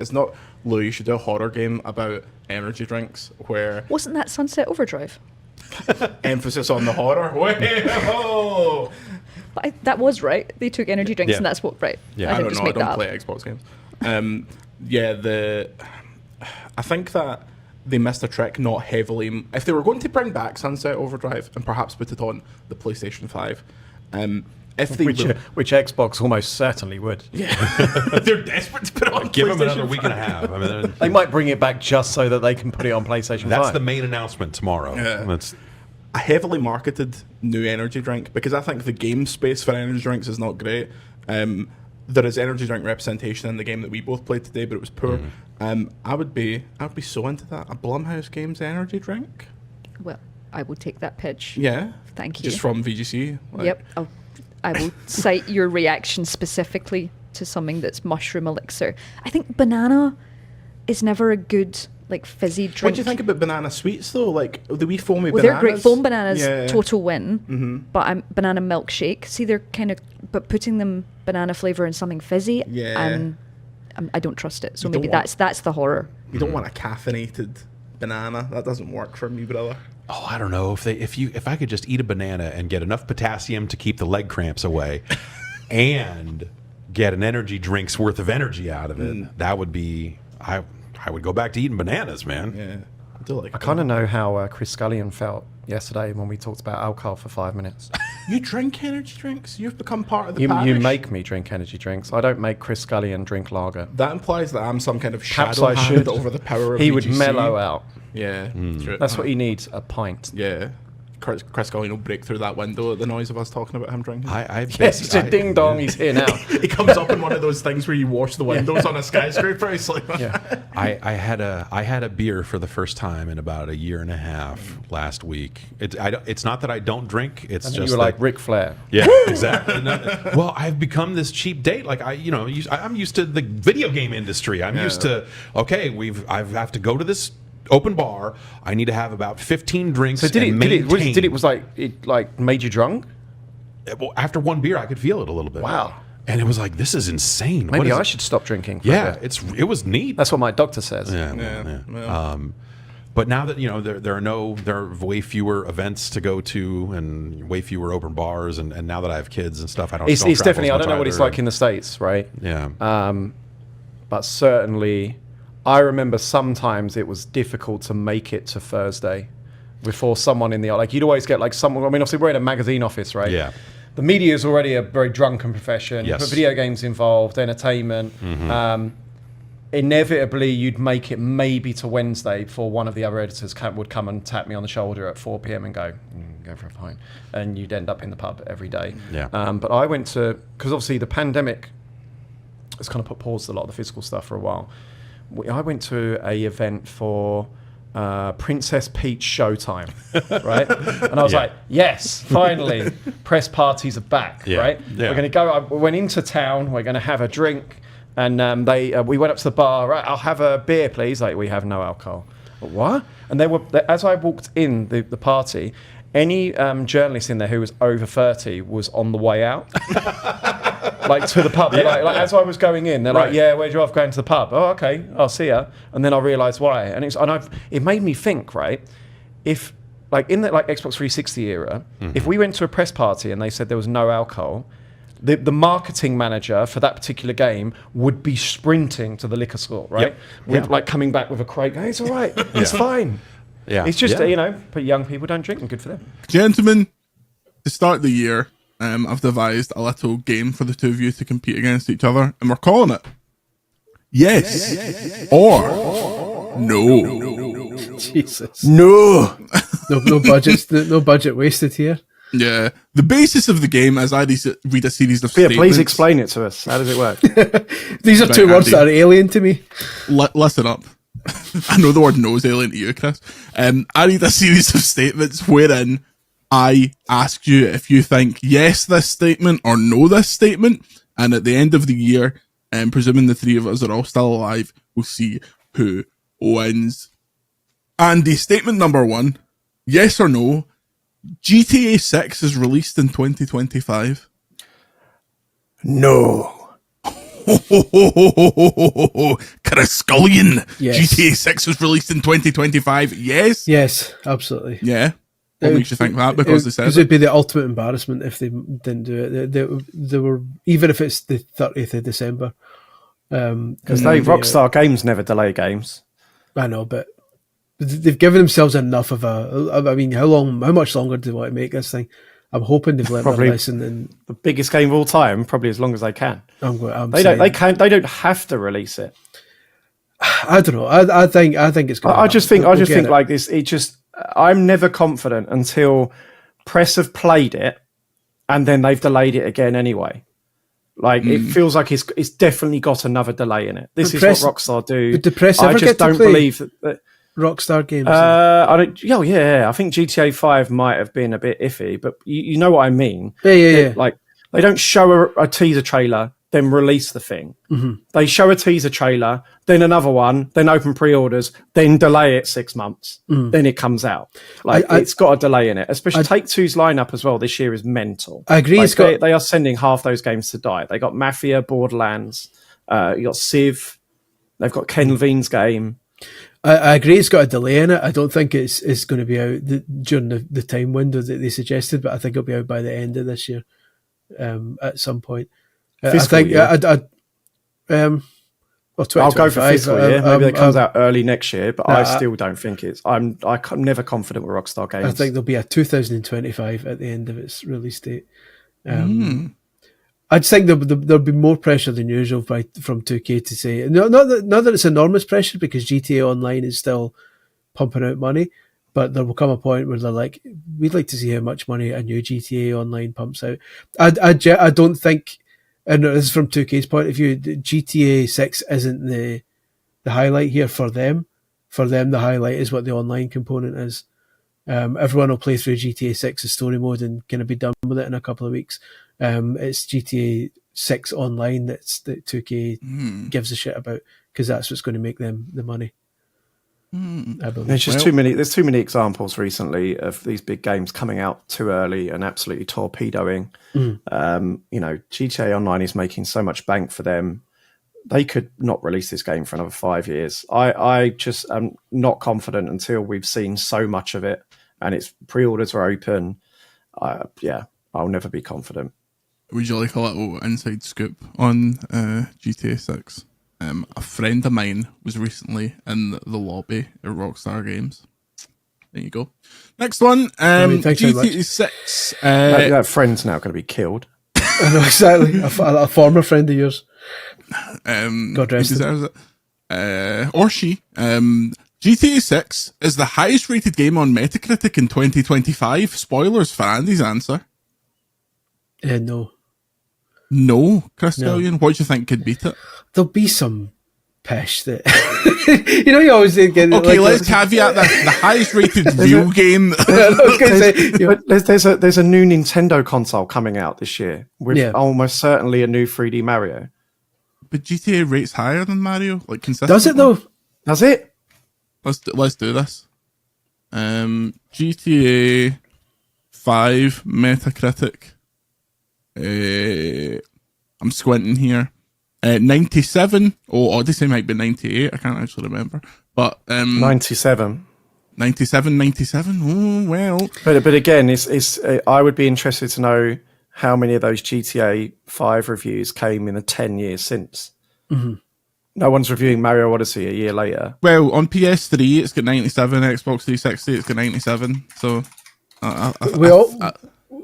It's not, Lou, you should do a horror game about energy drinks where Wasn't that Sunset Overdrive? emphasis on the horror. Whoa! But that was right. They took energy drinks, Yeah. and that's what right. Yeah. I didn't don't just know. I make don't that up. play Xbox games. I think that they missed a trick not heavily. If they were going to bring back Sunset Overdrive and perhaps put it on the PlayStation 5, if they Which Xbox almost certainly would. they're desperate to put it on Give them PlayStation another week and a 5. half. I mean, They might bring it back just so that they can put it on PlayStation that's 5. the main announcement tomorrow. Yeah. That's A heavily marketed new energy drink, because I think the game space for energy drinks is not great. There is energy drink representation in the game that we both played today, but it was poor. I would be so into that. A Blumhouse Games energy drink. Well, I will take that pitch. Yeah. Thank you. Just from VGC. Yep. I will cite your reaction specifically to something that's mushroom elixir. I think banana is never a good like fizzy drink. What do you think about banana sweets though? Like the wee foamy Well, bananas. they're great. Foam bananas, Yeah. total win. But banana milkshake. See, they're kind of, but putting them banana flavor in something fizzy. Yeah. I don't trust it. So You maybe don't want- that's the horror. You don't want a caffeinated banana. That doesn't work for me, brother. Oh, I don't know if I could just eat a banana and get enough potassium to keep the leg cramps away, and get an energy drink's worth of energy out of it. That would be I would go back to eating bananas, man. Yeah. I do like I kind of know how Chris Scullion felt yesterday when we talked about alcohol for 5 minutes. You drink energy drinks? You've become part of the You parish? make me drink energy drinks. I don't make Chris Scullion drink lager. That implies that I'm some kind of Perhaps shadow I hand should. over the power of He would VGC. mellow out. Yeah. True. That's what he needs, a pint. Yeah. Chris Collin will break through that window at the noise of us talking about him drinking. Yes, he said ding dong, he's here now. He comes up in one of those things where you wash the windows on a skyscraper. He's like, I had a beer for the first time in about a year and a half last week. It's not that I don't drink. It's And just you were like that- Ric Flair. Yeah, exactly. Well, I've become this cheap date. Like I'm used to the video game industry. I'm used to I have to go to this open bar. I need to have about 15 drinks. So and maintain. it made you drunk? Well, after one beer, I could feel it a little bit. Wow. And it was like, this is insane. Maybe What is I it? should stop drinking. For a Yeah, bit. it was neat. That's what my doctor says. Yeah. But now that there are way fewer events to go to and way fewer open bars, and now that I have kids and stuff, I don't. It's travel definitely. as I much don't know what it's either. like in the States, right? Yeah. But certainly, I remember sometimes it was difficult to make it to Thursday before someone in the you'd always get like someone. I mean, obviously we're in a magazine office, right? Yeah. The media is already a very drunken profession. Yes. But video games involved, entertainment. Inevitably, you'd make it maybe to Wednesday before one of the other editors would come and tap me on the shoulder at 4 p.m. and go for a pint, and you'd end up in the pub every day. Yeah. But I went to, because obviously the pandemic has kind of put pause to a lot of the physical stuff for a while. I went to a event for Princess Peach Showtime, right? And I was like, yes, finally, press parties are back, Yeah. right? Yeah. We're going to go, I went into town, we're going to have a drink. And we went up to the bar, right, I'll have a beer, please. Like, we have no alcohol. What? And as I walked in the party, any journalist in there who was over 30 was on the way out. Like to the pub. Like as I was going in, they're like, "Yeah, where'd you off going to the pub?" "Oh, okay, I'll see ya." And then I realised why, and it made me think, right? If like in the Xbox 360 era, if we went to a press party and they said there was no alcohol, the marketing manager for that particular game would be sprinting to the liquor store, right? With like coming back with a crate. "Hey, it's all right, it's fine." Yeah. It's just but young people don't drink, and good for them. gentlemen, to start the year, I've devised a little game for the two of you to compete against each other, and we're calling it Yes or No. Jesus. No. No budgets. No budget wasted here. Yeah. The basis of the game is I read a series of Yeah, statements. please explain it to us. How does it work? These are two Right, words Andy. that are alien to me. Listen up. I know the word no is alien to you, Chris. I read a series of statements wherein I ask you if you think yes this statement or no this statement, and at the end of the year, presuming the three of us are all still alive, we'll see who wins. Andy, statement number one, yes or no, GTA 6 is released in 2025. No. Chris Scullion. Yes. GTA 6 was released in 2025. Yes. Yes, absolutely. Yeah. What makes you think that? Because they said it'd be the ultimate embarrassment if they didn't do it. They were, even if it's the 30th of December. Because Rockstar Games never delay games. I know, but they've given themselves enough of I mean, how much longer do they want to make this thing? I'm hoping they've learned their lesson. And the biggest game of all time, probably as long as they can. They don't have to release it. I don't know. I think it's going. I just think like this. I'm never confident until press have played it, and then they've delayed it again anyway. Like it feels like it's definitely got another delay in it. This is what Rockstar do. Did the press ever I just don't believe that. Rockstar games. I don't. Oh yeah, I think GTA 5 might have been a bit iffy, but you know what I mean. Yeah. Like they don't show a teaser trailer, then release the thing. Mm-hmm. They show a teaser trailer, then another one, then open pre-orders, then delay it 6 months, then it comes out. Like it's got a delay in it. Especially Take-Two's lineup as well this year is mental. I agree. Like, they are sending half those games to die. They got Mafia, Borderlands, you got Civ, they've got Ken Levine's game. I agree it's got a delay in it. I don't think it's going to be out during the time window that they suggested, but I think it'll be out by the end of this year at some point. I think year. Well, I'll go for fiscal year. Maybe it comes out early next year, but I still don't think it's. I'm never confident with Rockstar Games. I think there'll be a 2025 at the end of its release date. I just think there'll be more pressure than usual from 2K to say not that it's enormous pressure because GTA Online is still pumping out money, but there will come a point where they're like, we'd like to see how much money a new GTA Online pumps out. I don't think, and this is from 2K's point of view, GTA 6 isn't the highlight here for them. For them, the highlight is what the online component is. Everyone will play through GTA 6's story mode and kind of be done with it in a couple of weeks. It's GTA 6 online that 2K gives a shit about because that's what's going to make them the money. I believe. There's just too many. There's too many examples recently of these big games coming out too early and absolutely torpedoing. GTA Online is making so much bank for them. They could not release this game for another 5 years. I just am not confident until we've seen so much of it and its pre-orders are open. I'll never be confident. Would you like a little inside scoop on GTA 6? A friend of mine was recently in the lobby at Rockstar Games. There you go. Next one, GTA 6. That friend's now going to be killed. I know, exactly. A former friend of yours. God rest him. Or she. GTA 6 is the highest rated game on Metacritic in 2025. Spoilers for Andy's answer. No. No, Chris Gillian. What do you think could beat it? There'll be some pish that you always get. Okay, let's caveat that the highest rated real game. There's a new Nintendo console coming out this year with almost certainly a new 3D Mario. But GTA rates higher than Mario, like consistently. Does it though? Does it? Let's do this. GTA 5 Metacritic. I'm squinting here. 97. Odyssey might be 98. I can't actually remember. But 97. 97. Oh well. But again, it's I would be interested to know how many of those GTA 5 reviews came in the 10 years since. Mm-hmm. No one's reviewing Mario Odyssey a year later. Well, on PS3 it's got 97. Xbox 360 it's got 97. So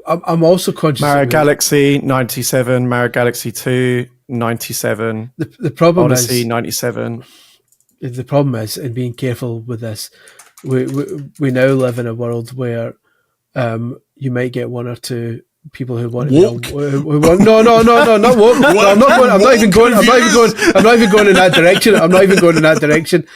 I'm also conscious. Mario Galaxy 97, Mario Galaxy 2 97. The problem Odyssey is 97. The problem is, and being careful with this, we now live in a world where you might get one or two people who want woke. Who want not woke. I'm not even going in that direction.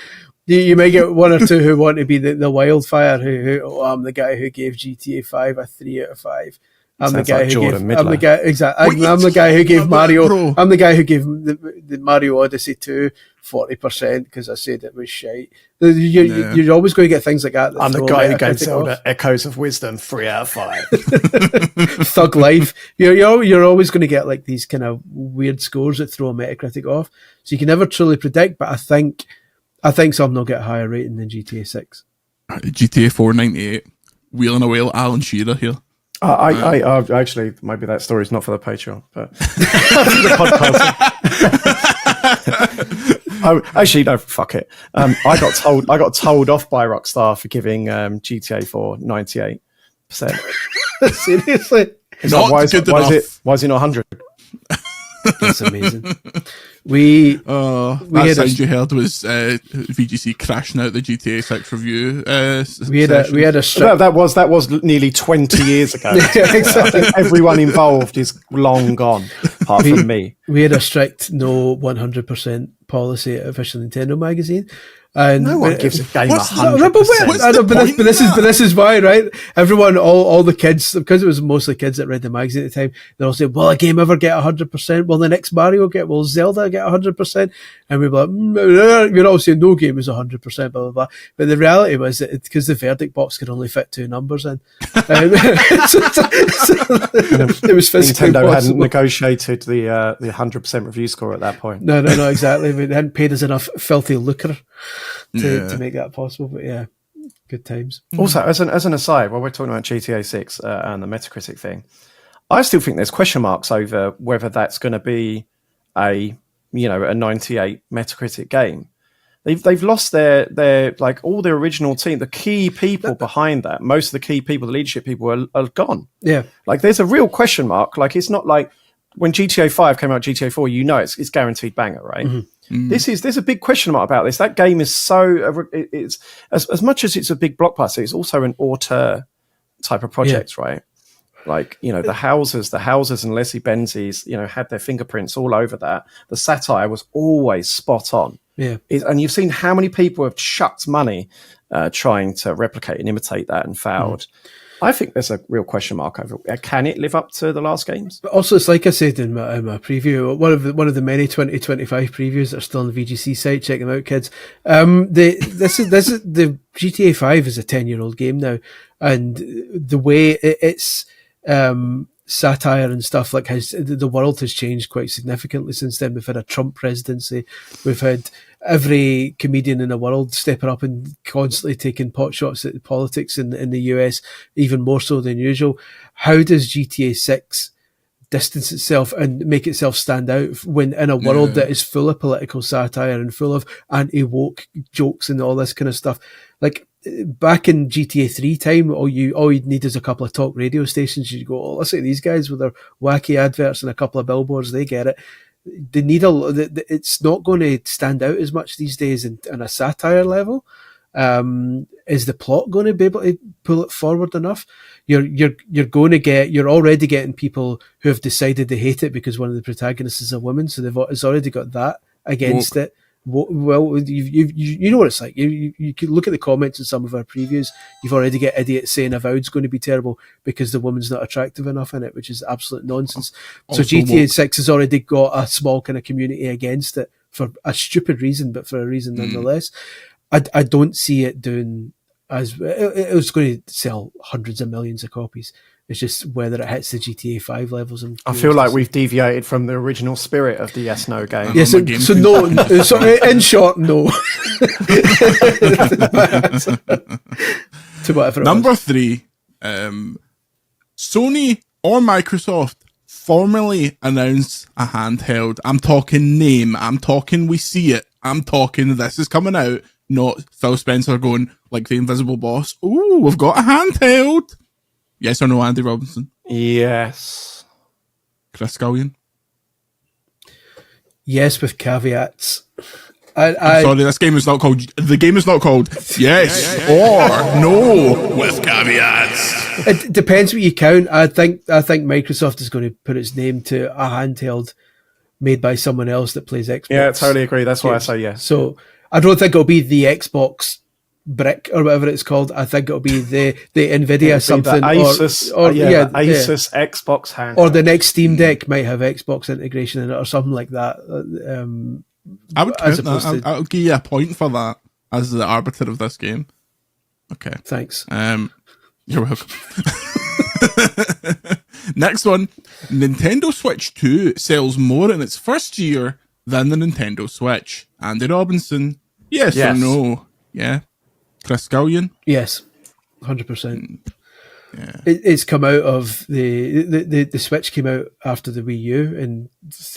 You may get one or two who want to be the wildfire, who I'm the guy who gave GTA 5 a 3 out of 5. I'm the Sounds guy like who Jordan gave. I'm the Midler. guy. Exactly. I'm the guy who gave Mario. I'm the guy who gave the Mario Odyssey 2 40% because I said it was shite. You're always going to get things like that. I'm the guy who gave Zelda Echoes of Wisdom 3 out of 5. Thug Life. You're always going to get like these kind of weird scores that throw a Metacritic off. So you can never truly predict. But I think some will get a higher rating than GTA 6. GTA 498. Wheeling away like Alan Shearer here. I actually, maybe that story's not for the Patreon, but the podcast. Actually, no, fuck it. I got told off by Rockstar for giving GTA 4 98%. Seriously, Not why good enough. is it not 100? that's amazing. We That had sound you heard was VGC crashing out the GTA 6 review. we had a strict, That was nearly 20 years ago. exactly. I think everyone involved is long gone, apart from me. We had a strict no 100% policy at Official Nintendo magazine. And No one gives a game what's the- 100%. But this is why, right? Everyone, all the kids, because it was mostly kids that read the magazine at the time, they all say, "Will a game ever get 100%? Will the next Mario will Zelda get 100%?" And we were like, "You're all saying no game is 100%, blah blah blah." But the reality was that because the verdict box could only fit 2 numbers in, it was physically Nintendo hadn't impossible. negotiated the 100% review score at that point. No, exactly. They hadn't paid us enough filthy lucre to make that possible. But yeah, good times. Also, as an aside, while we're talking about GTA 6 and the Metacritic thing, I still think there's question marks over whether that's going to be a 98 Metacritic game. They've lost their like all their original team, the key people behind that. Most of the key people, the leadership people, are gone. Yeah, Like there's a real question mark. Like it's not like when GTA 5 came out, GTA 4, it's guaranteed banger, right? Mm-hmm. There's a big question mark about this. That game is so it's as much as it's a big blockbuster, it's also an auteur type of project, right? Like the houses and Leslie Benzies, had their fingerprints all over that. The satire was always spot on. yeah. And you've seen how many people have chucked money trying to replicate and imitate that and failed. I think there's a real question mark over can it live up to the last games? But also, it's like I said in my preview, one of the many 2025 previews that are still on the VGC site. Check them out, kids. This is the GTA 5 is a 10-year-old game now, and the way it's satire and stuff like the world has changed quite significantly since then. We've had a Trump presidency. We've had every comedian in the world stepping up and constantly taking pot shots at politics in the US, even more so than usual. How does GTA 6 distance itself and make itself stand out when in a world that is full of political satire and full of anti-woke jokes and all this kind of stuff? Like back in GTA 3 time, all you'd need is a couple of talk radio stations. You go, oh, listen to these guys with their wacky adverts and a couple of billboards. They get it. They need it's not going to stand out as much these days in a satire level. Is the plot going to be able to pull it forward enough? You're already getting people who have decided they hate it because one of the protagonists is a woman, so it's already got that against it. Well, you know what it's like. You can look at the comments in some of our previews. You've already got idiots saying Avowed's going to be terrible because the woman's not attractive enough in it, which is absolute nonsense. So GTA 6 has already got a small kind of community against it for a stupid reason, but for a reason nonetheless. I don't see it doing as it was going to sell hundreds of millions of copies. It's just whether it hits the GTA 5 levels. I feel like we've deviated from the original spirit of the Yes No game. Yes, so no. So in short, no. To whatever. Number 3, Sony or Microsoft formally announce a handheld. I'm talking name. I'm talking we see it. I'm talking this is coming out. Not Phil Spencer going like the Invisible Boss. Ooh, we've got a handheld. Yes or no, Andy Robinson? Yes. Chris Scullion? Yes, with caveats. I'm sorry, this game is not called. The game is not called yes or no with caveats. It depends what you count. I think Microsoft is going to put its name to a handheld made by someone else that plays Xbox. Yeah, I totally agree. That's why I say yes. So I don't think it'll be the Xbox brick or whatever it's called. I think it'll be the Nvidia something, the Asus, Asus Xbox handheld, or the next Steam Deck might have Xbox integration in it or something like that. I would count that. I'll give you a point for that as the arbiter of this game. Okay, thanks. You're welcome. Next one, Nintendo Switch 2 sells more in its first year than the Nintendo Switch. Andy Robinson, yes. Or no? Yeah. Chris Scullion? Yes, 100%. Yeah. It's come out of the Switch came out after the Wii U, and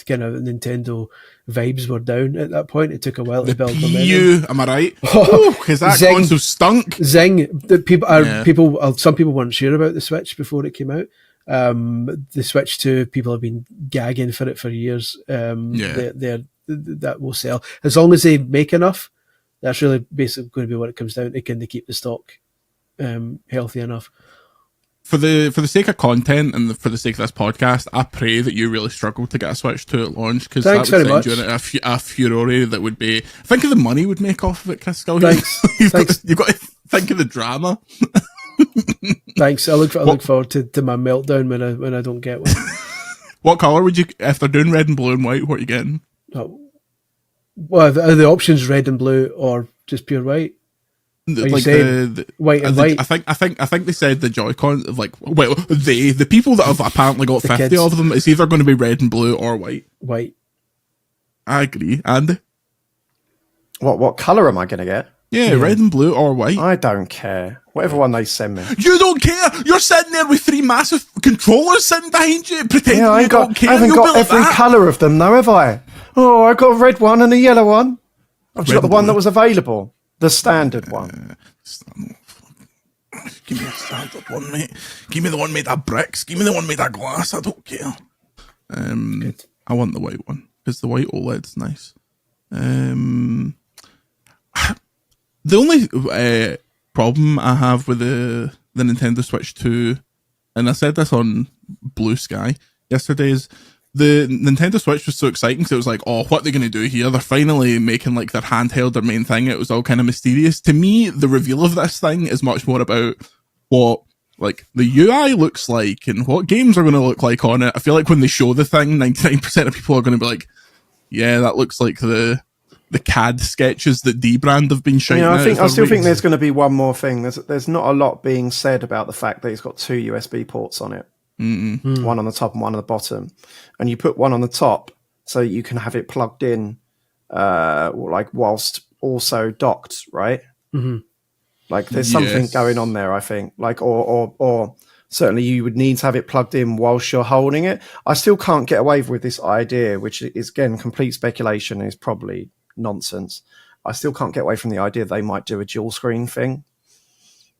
kind of Nintendo vibes were down at that point. It took a while to build momentum. The am I right? Because that console stunk. Zing. Some people weren't sure about the Switch before it came out. The Switch 2, people have been gagging for it for years. That will sell as long as they make enough. That's really basically going to be what it comes down to. Can they keep the stock healthy enough? For the sake of content and for the sake of this podcast, I pray that you really struggle to get a Switch 2 at launch, because that would send you in a furore that would be. Think of the money we'd make off of it, Chris Scullion. Thanks. You've got to think of the drama. Thanks. I look forward to my meltdown when I don't get one. What colour would you, if they're doing red and blue and white, what are you getting? Well, are the options red and blue or just pure white? Like white and white. I think they said the Joy-Con, the people that have apparently got 50 kids. Of them, it's either going to be red and blue or white. White. I agree. And what colour am I going to get? Yeah, red and blue or white. I don't care. Whatever one they send me. You don't care? You're sitting there with 3 massive controllers sitting behind you, pretending you don't care. I haven't got every colour of them though, have I? Oh, I got a red one and a yellow one. I've just got the one that was available. The standard one. Give me a standard one, mate. Give me the one made of bricks. Give me the one made of glass. I don't care. I want the white one, because the white OLED's nice. The only problem I have with the Nintendo Switch 2, and I said this on Blue Sky yesterday, is the Nintendo Switch was so exciting because it was like, oh, what are they going to do here? They're finally making like their handheld their main thing. It was all kind of mysterious. To me, the reveal of this thing is much more about what like the UI looks like and what games are going to look like on it. I feel like when they show the thing, 99% of people are going to be like, yeah, that looks like the CAD sketches that D-Brand have been showing. I still think there's going to be one more thing. There's not a lot being said about the fact that it's got 2 USB ports on it. One on the top and one on the bottom, and you put one on the top so you can have it plugged in like whilst also docked, right? Like there's something going on there, I think, like or certainly you would need to have it plugged in whilst you're holding it. I still can't get away with this idea, which is again complete speculation and is probably nonsense. I still can't get away from the idea they might do a dual screen thing.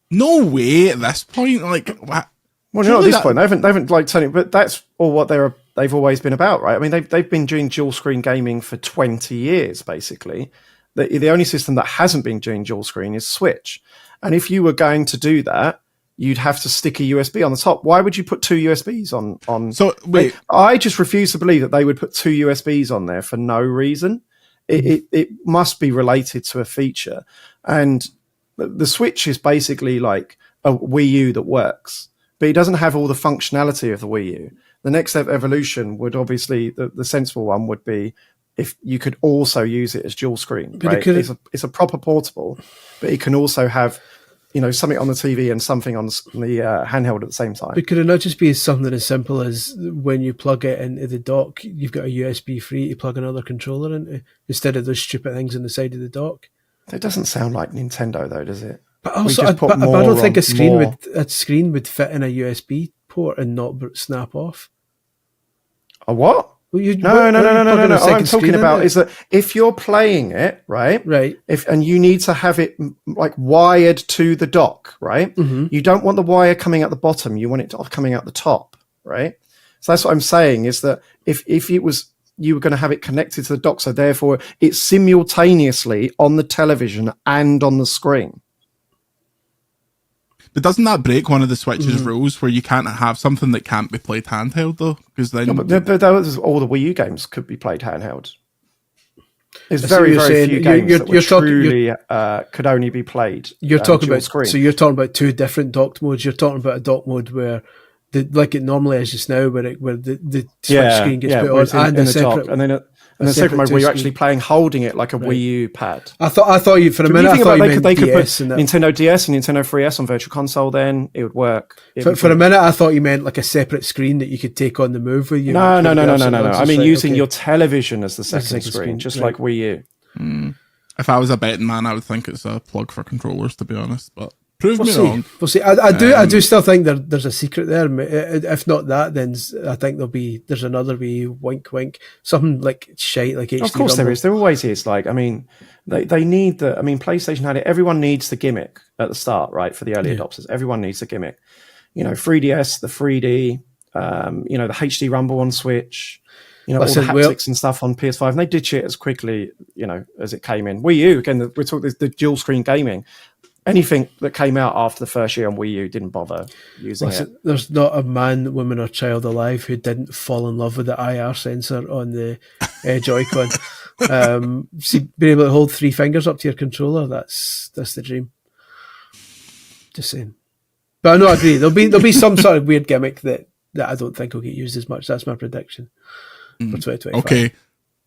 No way at this point, like what? Well, not at this point. They haven't like turning, but that's all what they've always been about, right? I mean, they've been doing dual screen gaming for 20 years, basically. The only system that hasn't been doing dual screen is Switch. And if you were going to do that, you'd have to stick a USB on the top. Why would you put 2 USBs on? So wait, I just refuse to believe that they would put 2 USBs on there for no reason. It must be related to a feature. And the Switch is basically like a Wii U that works, but it doesn't have all the functionality of the Wii U. The next evolution would obviously, the sensible one would be if you could also use it as dual screen. Right? It's a proper portable, but it can also have, something on the TV and something on the handheld at the same time. But could it not just be something as simple as when you plug it into the dock, you've got a USB free to plug another controller into, instead of those stupid things on the side of the dock? It doesn't sound like Nintendo though, does it? But also, I don't think a screen would fit in a USB port and not snap off. A what? Well, no. All I'm talking about is that if you're playing it, right? And you need to have it like wired to the dock, right? You don't want the wire coming out the bottom. You want it coming out the top, right? So that's what I'm saying is that if it was, you were going to have it connected to the dock, so therefore it's simultaneously on the television and on the screen. But doesn't that break one of the Switch's rules where you can't have something that can't be played handheld though? Because then but all the Wii U games could be played handheld. There's I see what very, you're very saying. few games You're- that you're were talking- truly could only be played. You're talking dual about screen. so you're talking about two different docked modes. You're talking about a dock mode where like it normally is just now, where the switch screen gets put where it's on, and in a the separate dock, and then the second mode where you're actually playing holding it like a Wii U pad. I thought you for a Do you minute. I think thought about you they meant could put DS and that. Nintendo DS and Nintendo 3DS on Virtual Console? Then it would work. For a minute, I thought you meant like a separate screen that you could take on the move with you. No. I mean using okay. your television as the second second screen, screen, just right. like Wii U. If I was a betting man, I would think it's a plug for controllers, to be honest. But prove We'll me see. wrong. We'll see. I do still think there's a secret there. If not that, then I think there's another wee wink, wink, something like shite, like HD. Of course Rumble. there is. There always is. Like, I mean, they need the. I mean, PlayStation had it. Everyone needs the gimmick at the start, right? For the early adopters, everyone needs the gimmick. 3DS, the 3D, the HD Rumble on Switch. Listen, all the haptics and stuff on PS5, and they did shit as quickly, as it came in. Wii U, again, we're talking the dual screen gaming. Anything that came out after the first year on Wii U didn't bother using it. There's not a man, woman, or child alive who didn't fall in love with the IR sensor on the Joy-Con. See, being able to hold 3 fingers up to your controller, that's the dream. Just saying. But I know I agree. There'll be some sort of weird gimmick that I don't think will get used as much. That's my prediction for 2025. Okay.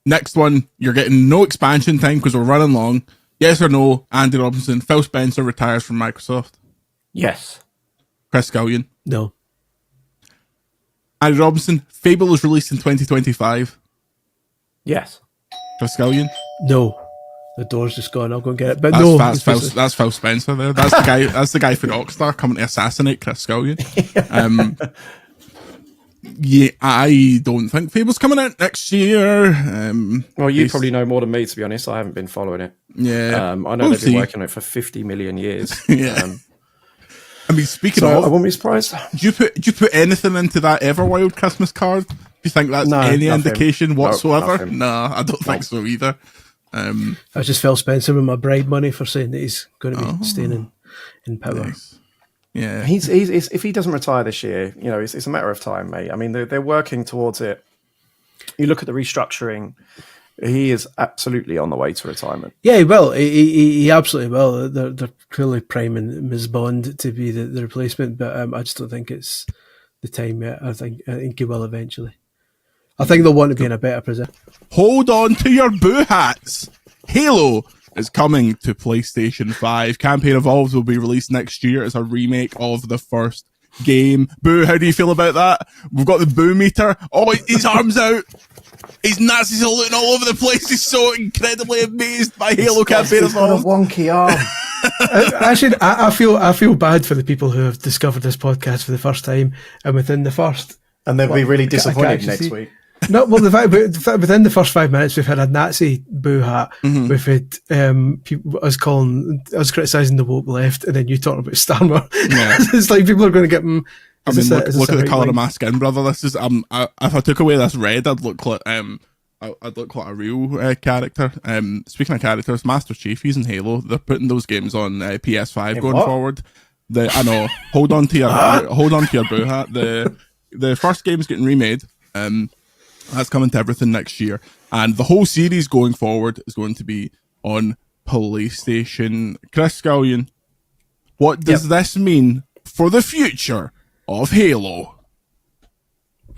Next one, you're getting no expansion time because we're running long. Yes or no, Andy Robinson, Phil Spencer retires from Microsoft. Yes. Chris Scullion. No. Andy Robinson, Fable is released in 2025. Yes. Chris Scullion. No. The door's just gone. I'll go and get it. But That's, no. that's Phil Spencer there. That's the guy. That's the guy for Rockstar coming to assassinate Chris Scullion. Yeah, I don't think Fable's coming out next year. Well, you probably know more than me, to be honest. I haven't been following it. Yeah, I know they've been working on it for 50 million years. Yeah. I mean, speaking So of, I wouldn't be surprised. do you put anything into that Everwild Christmas card? Do you think that's No, any nothing. indication whatsoever? nothing. Nah, I don't think so either. I just Phil Spencer with my bribe money for saying that he's going to be staying in power. Nice. Yeah, He's if he doesn't retire this year, it's a matter of time, mate. I mean, they're working towards it. You look at the restructuring; he is absolutely on the way to retirement. Yeah, he will. He absolutely will. They're clearly priming Ms. Bond to be the replacement, but I just don't think it's the time yet. I think he will eventually. I think they'll want to be in a better position. hold on to your boo hats. Halo is coming to PlayStation 5. Campaign Evolved will be released next year as a remake of the first game. Boo, how do you feel about that? We've got the boo meter. Oh, his arms out. His Nazi saluting all over the place. He's so incredibly amazed by Halo Campaign Evolved. wonky arm. Actually, I feel bad for the people who have discovered this podcast for the first time, and within the first. And they'll be really I can disappointed actually next see- week. No, well, the fact within the first 5 minutes, we've had a Nazi boo hat. We've had us criticising the woke left, and then you talking about Starmer. Yeah. It's like people are going to get them. I mean, look at the colour of my skin, brother. This is if I took away this red, I'd look like I'd look like a real character. Speaking of characters, Master Chief, he's in Halo. They're putting those games on PS5 going forward. I know. Hold on to your boo hat. The first game's getting remade. That's coming to everything next year, and the whole series going forward is going to be on PlayStation. Chris Scullion, what does this mean for the future of Halo?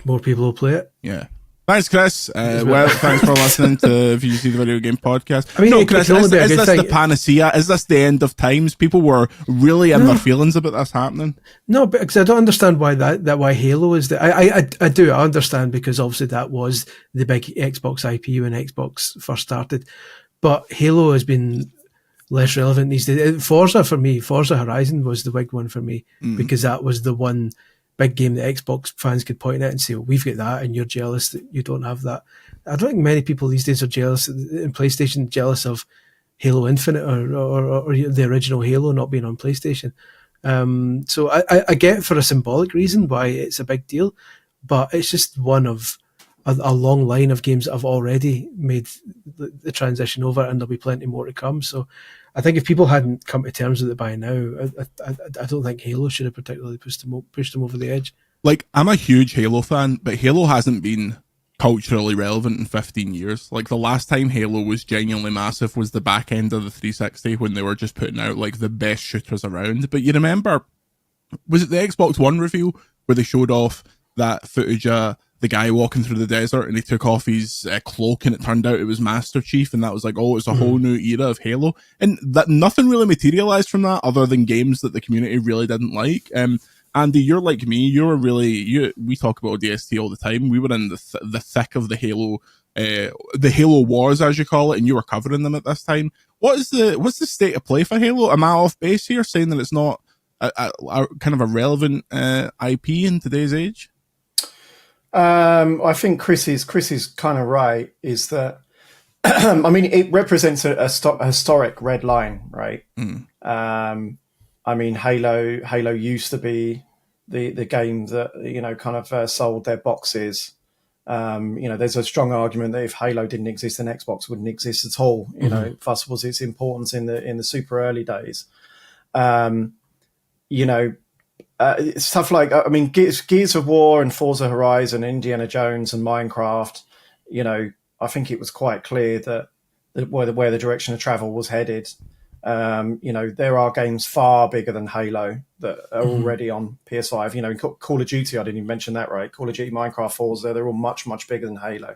More people will play it. Yeah. Thanks, Chris. Well, thanks for listening to VGC, the Video Game Podcast. I mean, no, it Chris, can only is be a good this thing. the panacea? Is this the end of times? People were really in their feelings about this happening. No, but because I don't understand why why Halo is I do. I understand because obviously that was the big Xbox IP when Xbox first started, but Halo has been less relevant these days. Forza Horizon was the big one for me because that was the one big game that Xbox fans could point at and say, well, we've got that and you're jealous that you don't have that. I don't think many people these days are jealous in PlayStation, jealous of Halo Infinite or the original Halo not being on PlayStation. So I get for a symbolic reason why it's a big deal, but it's just one of a long line of games that have already made the transition over, and there'll be plenty more to come. So I think if people hadn't come to terms with it by now, I don't think Halo should have particularly pushed them over the edge. Like, I'm a huge Halo fan, but Halo hasn't been culturally relevant in 15 years. Like, the last time Halo was genuinely massive was the back end of the 360, when they were just putting out like the best shooters around. But you remember, was it the Xbox One reveal where they showed off that footage of the guy walking through the desert and he took off his cloak and it turned out it was Master Chief, and that was like, oh, it's a whole new era of Halo, and that nothing really materialized from that other than games that the community really didn't like. Andy, you're like me. We talk about DST all the time. We were in the thick of the Halo wars, as you call it, and you were covering them at this time. What's the state of play for Halo? Am I off base here saying that it's not a kind of a relevant IP in today's age? I think Chris is kind of right. Is that I mean, it represents a historic red line, right? I mean, Halo used to be the game that kind of sold their boxes. There's a strong argument that if Halo didn't exist, then Xbox wouldn't exist at all. Thus was its importance in the super early days. Stuff like, I mean, Gears of War and Forza Horizon, Indiana Jones and Minecraft. I think it was quite clear that where the direction of travel was headed. There are games far bigger than Halo that are already on PS5. Call of Duty, I didn't even mention that, right? Call of Duty, Minecraft, Forza, they're all much, much bigger than Halo.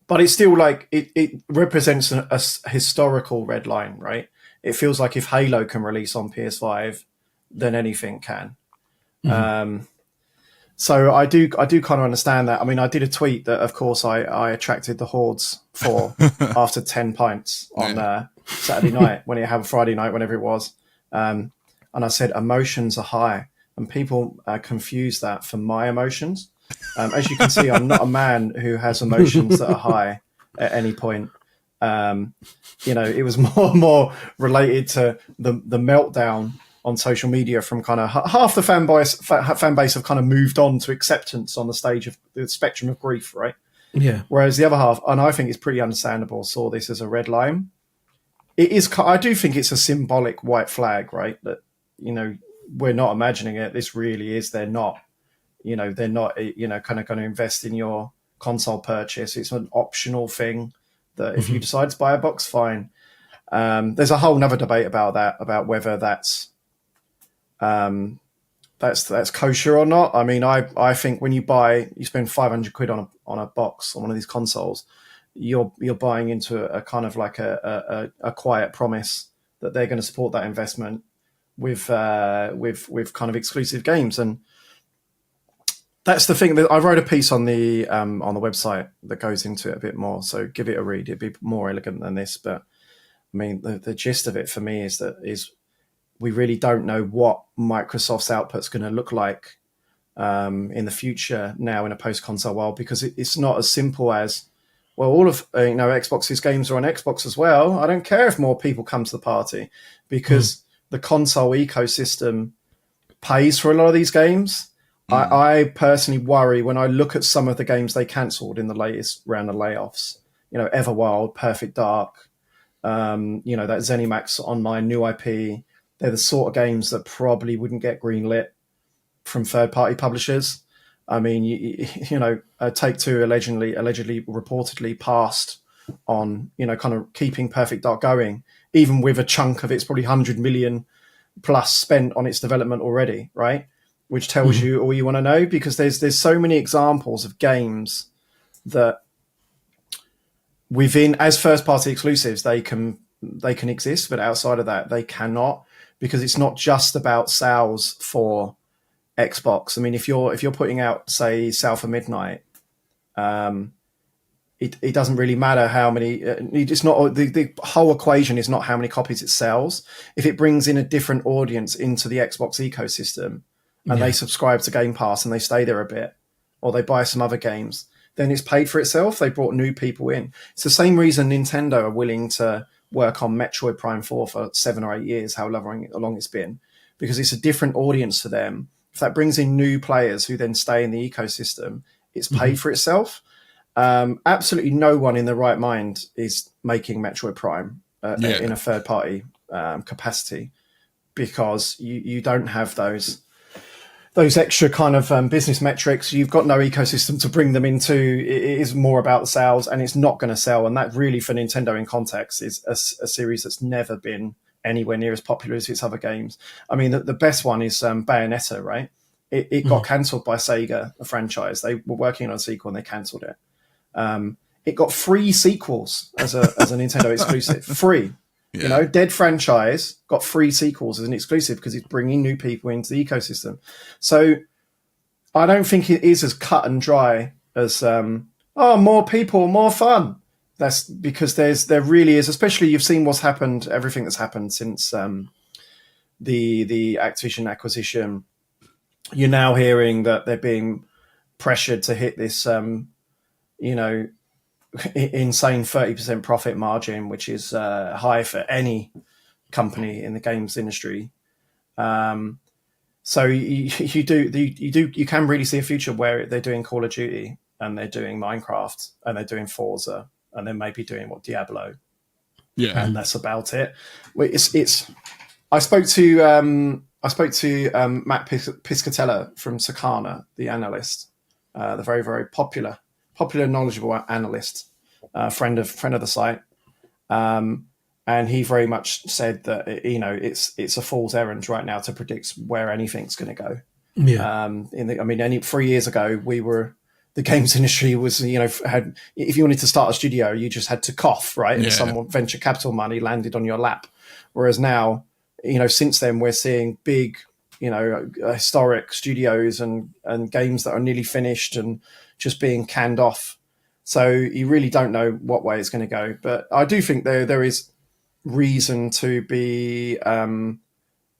But it's still like, it represents a historical red line, right? It feels like if Halo can release on PS5, then anything can. So I do kind of understand that. I mean, I did a tweet that, of course, I attracted the hordes for after 10 pints on Saturday night, when it happened, Friday night, whenever it was. And I said, emotions are high. And people confuse that for my emotions. As you can see, I'm not a man who has emotions that are high at any point. It was more related to the meltdown on social media from kind of half the fan base have kind of moved on to acceptance on the stage of the spectrum of grief, right? Yeah. Whereas the other half, and I think it's pretty understandable, saw this as a red line. It is. I do think it's a symbolic white flag, right? That we're not imagining it. This really is. They're not. They're not. Kind of going to invest in your console purchase. It's an optional thing that if you decide to buy a box, fine. There's a whole nother debate about that, about whether that's kosher or not. I mean, I think when you spend 500 quid on a box on one of these consoles, you're buying into a kind of like a quiet promise that they're going to support that investment with kind of exclusive games. And that's the thing that I wrote a piece on the website that goes into it a bit more. So give it a read. It'd be more elegant than this, but I mean, the gist of it for me is we really don't know what Microsoft's output's going to look like in the future now in a post-console world, because it's not as simple as, well, all of Xbox's games are on Xbox as well. I don't care if more people come to the party, because the console ecosystem pays for a lot of these games. I personally worry when I look at some of the games they cancelled in the latest round of layoffs. Everwild, Perfect Dark, that ZeniMax Online new IP. They're the sort of games that probably wouldn't get greenlit from third-party publishers. I mean, Take-Two allegedly reportedly passed on, kind of keeping Perfect Dark going, even with a chunk of its probably 100 million plus spent on its development already, right? Which tells you all you want to know, because there's so many examples of games that within, as first-party exclusives, they can exist, but outside of that, they cannot. Because it's not just about sales for Xbox. I mean, if you're putting out, say, South of Midnight, it doesn't really matter how many. It's not the whole equation is not how many copies it sells. If it brings in a different audience into the Xbox ecosystem, and they subscribe to Game Pass and they stay there a bit, or they buy some other games, then it's paid for itself. They brought new people in. It's the same reason Nintendo are willing to work on Metroid Prime 4 for 7 or 8 years, however long it's been, because it's a different audience to them. If that brings in new players who then stay in the ecosystem, it's paid for itself. Absolutely no one in their right mind is making Metroid Prime in a third-party capacity, because you don't have those. those extra kind of business metrics. You've got no ecosystem to bring them into. It is more about the sales, and it's not going to sell. And that really, for Nintendo in context, is a series that's never been anywhere near as popular as its other games. I mean, the best one is Bayonetta, right? It got cancelled by Sega, the franchise. They were working on a sequel and they cancelled it. It got 3 sequels as a Nintendo exclusive. 3. Yeah. You know, dead franchise got 3 sequels as an exclusive because it's bringing new people into the ecosystem. So I don't think it is as cut and dry as more people, more fun. That's because there really is, especially you've seen what's happened, everything that's happened since the Activision acquisition. You're now hearing that they're being pressured to hit this, insane 30% profit margin, which is high for any company in the games industry. So you can really see a future where they're doing Call of Duty and they're doing Minecraft and they're doing Forza and they may be doing Diablo. Yeah, and that's about it. I spoke to Matt Piscatella from Sakana, the analyst, the very, very popular, knowledgeable analyst, friend of the site, and he very much said that it's a fool's errand right now to predict where anything's going to go. Yeah. 3 years ago, the games industry was had, if you wanted to start a studio, you just had to cough, right, and some venture capital money landed on your lap. Whereas now, since then we're seeing big, historic studios and games that are nearly finished and just being canned off. So you really don't know what way it's going to go. But I do think there is reason to be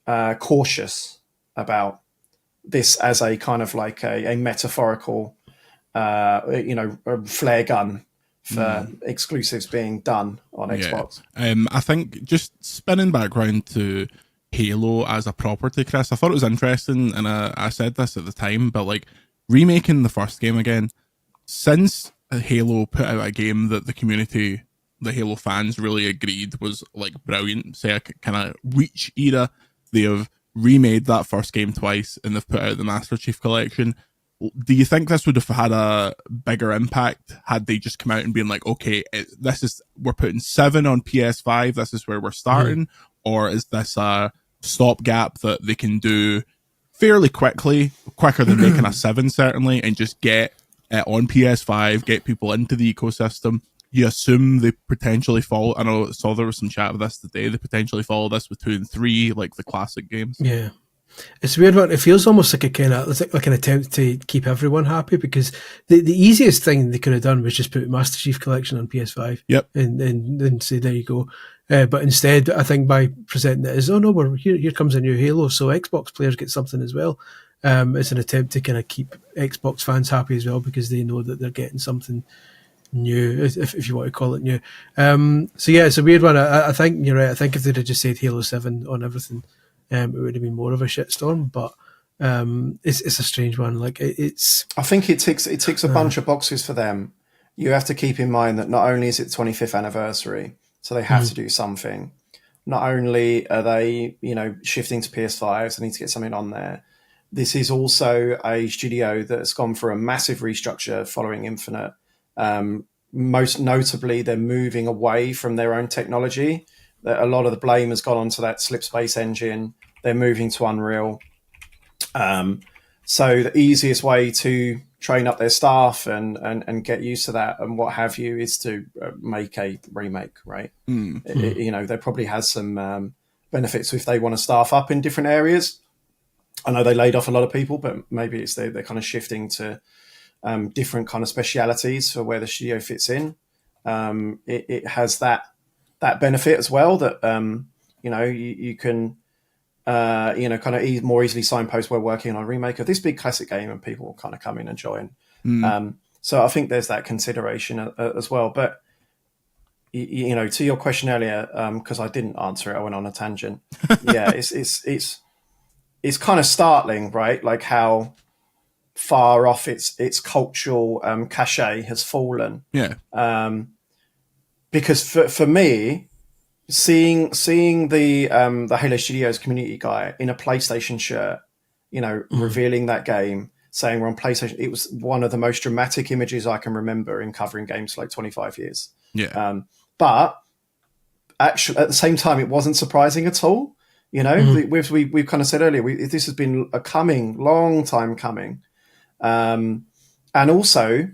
cautious about this as a kind of like a metaphorical, a flare gun for exclusives being done on Xbox. I think just spinning back round to Halo as a property, Chris, I thought it was interesting, and I said this at the time, but like remaking the first game again, since Halo put out a game that the community, the Halo fans really agreed was like brilliant, say a kind of Reach era, they have remade that first game twice and they've put out the Master Chief Collection. Do you think this would have had a bigger impact had they just come out and been like, okay, we're putting 7 on PS5, this is where we're starting, or is this a stopgap that they can do fairly quickly, quicker than making a 7 certainly, and just get it on PS5, get people into the ecosystem? You assume they potentially follow, I know I saw there was some chat of this today, they potentially follow this with 2 and 3, like the classic games. Yeah. It's a weird one. It feels almost like like an attempt to keep everyone happy, because the easiest thing they could have done was just put Master Chief Collection on PS5. Yep. And say, there you go. But instead, I think by presenting it as, oh no, here comes a new Halo, so Xbox players get something as well. It's an attempt to kind of keep Xbox fans happy as well, because they know that they're getting something new, if you want to call it new. So yeah, it's a weird one. I think you're right. I think if they'd have just said Halo 7 on everything, it would have been more of a shitstorm, but it's a strange one. Like it's. I think it ticks a bunch of boxes for them. You have to keep in mind that not only is it 25th anniversary, so they have to do something. Not only are they, shifting to PS5, so they need to get something on there. This is also a studio that's gone for a massive restructure following Infinite. Most notably, they're moving away from their own technology. A lot of the blame has gone onto that Slipspace engine. They're moving to Unreal. So the easiest way to train up their staff and get used to that and what have you is to make a remake, right? There probably has some benefits if they want to staff up in different areas. I know they laid off a lot of people, but maybe it's they're kind of shifting to different kind of specialities for where the studio fits in. It has that benefit as well that you can kind of more easily signpost we're working on a remake of this big classic game, and people will kind of come in and join. So I think there's that consideration as well. But to your question earlier, because I didn't answer it, I went on a tangent. Yeah, it's kind of startling, right? Like how far off its cultural cachet has fallen. Yeah. Because for me, seeing the Halo Studios community guy in a PlayStation shirt revealing that game, saying we're on PlayStation. It was one of the most dramatic images I can remember in covering games for like 25 years. Yeah. But actually, at the same time, it wasn't surprising at all. We've kind of said earlier, this has been a long time coming. And also,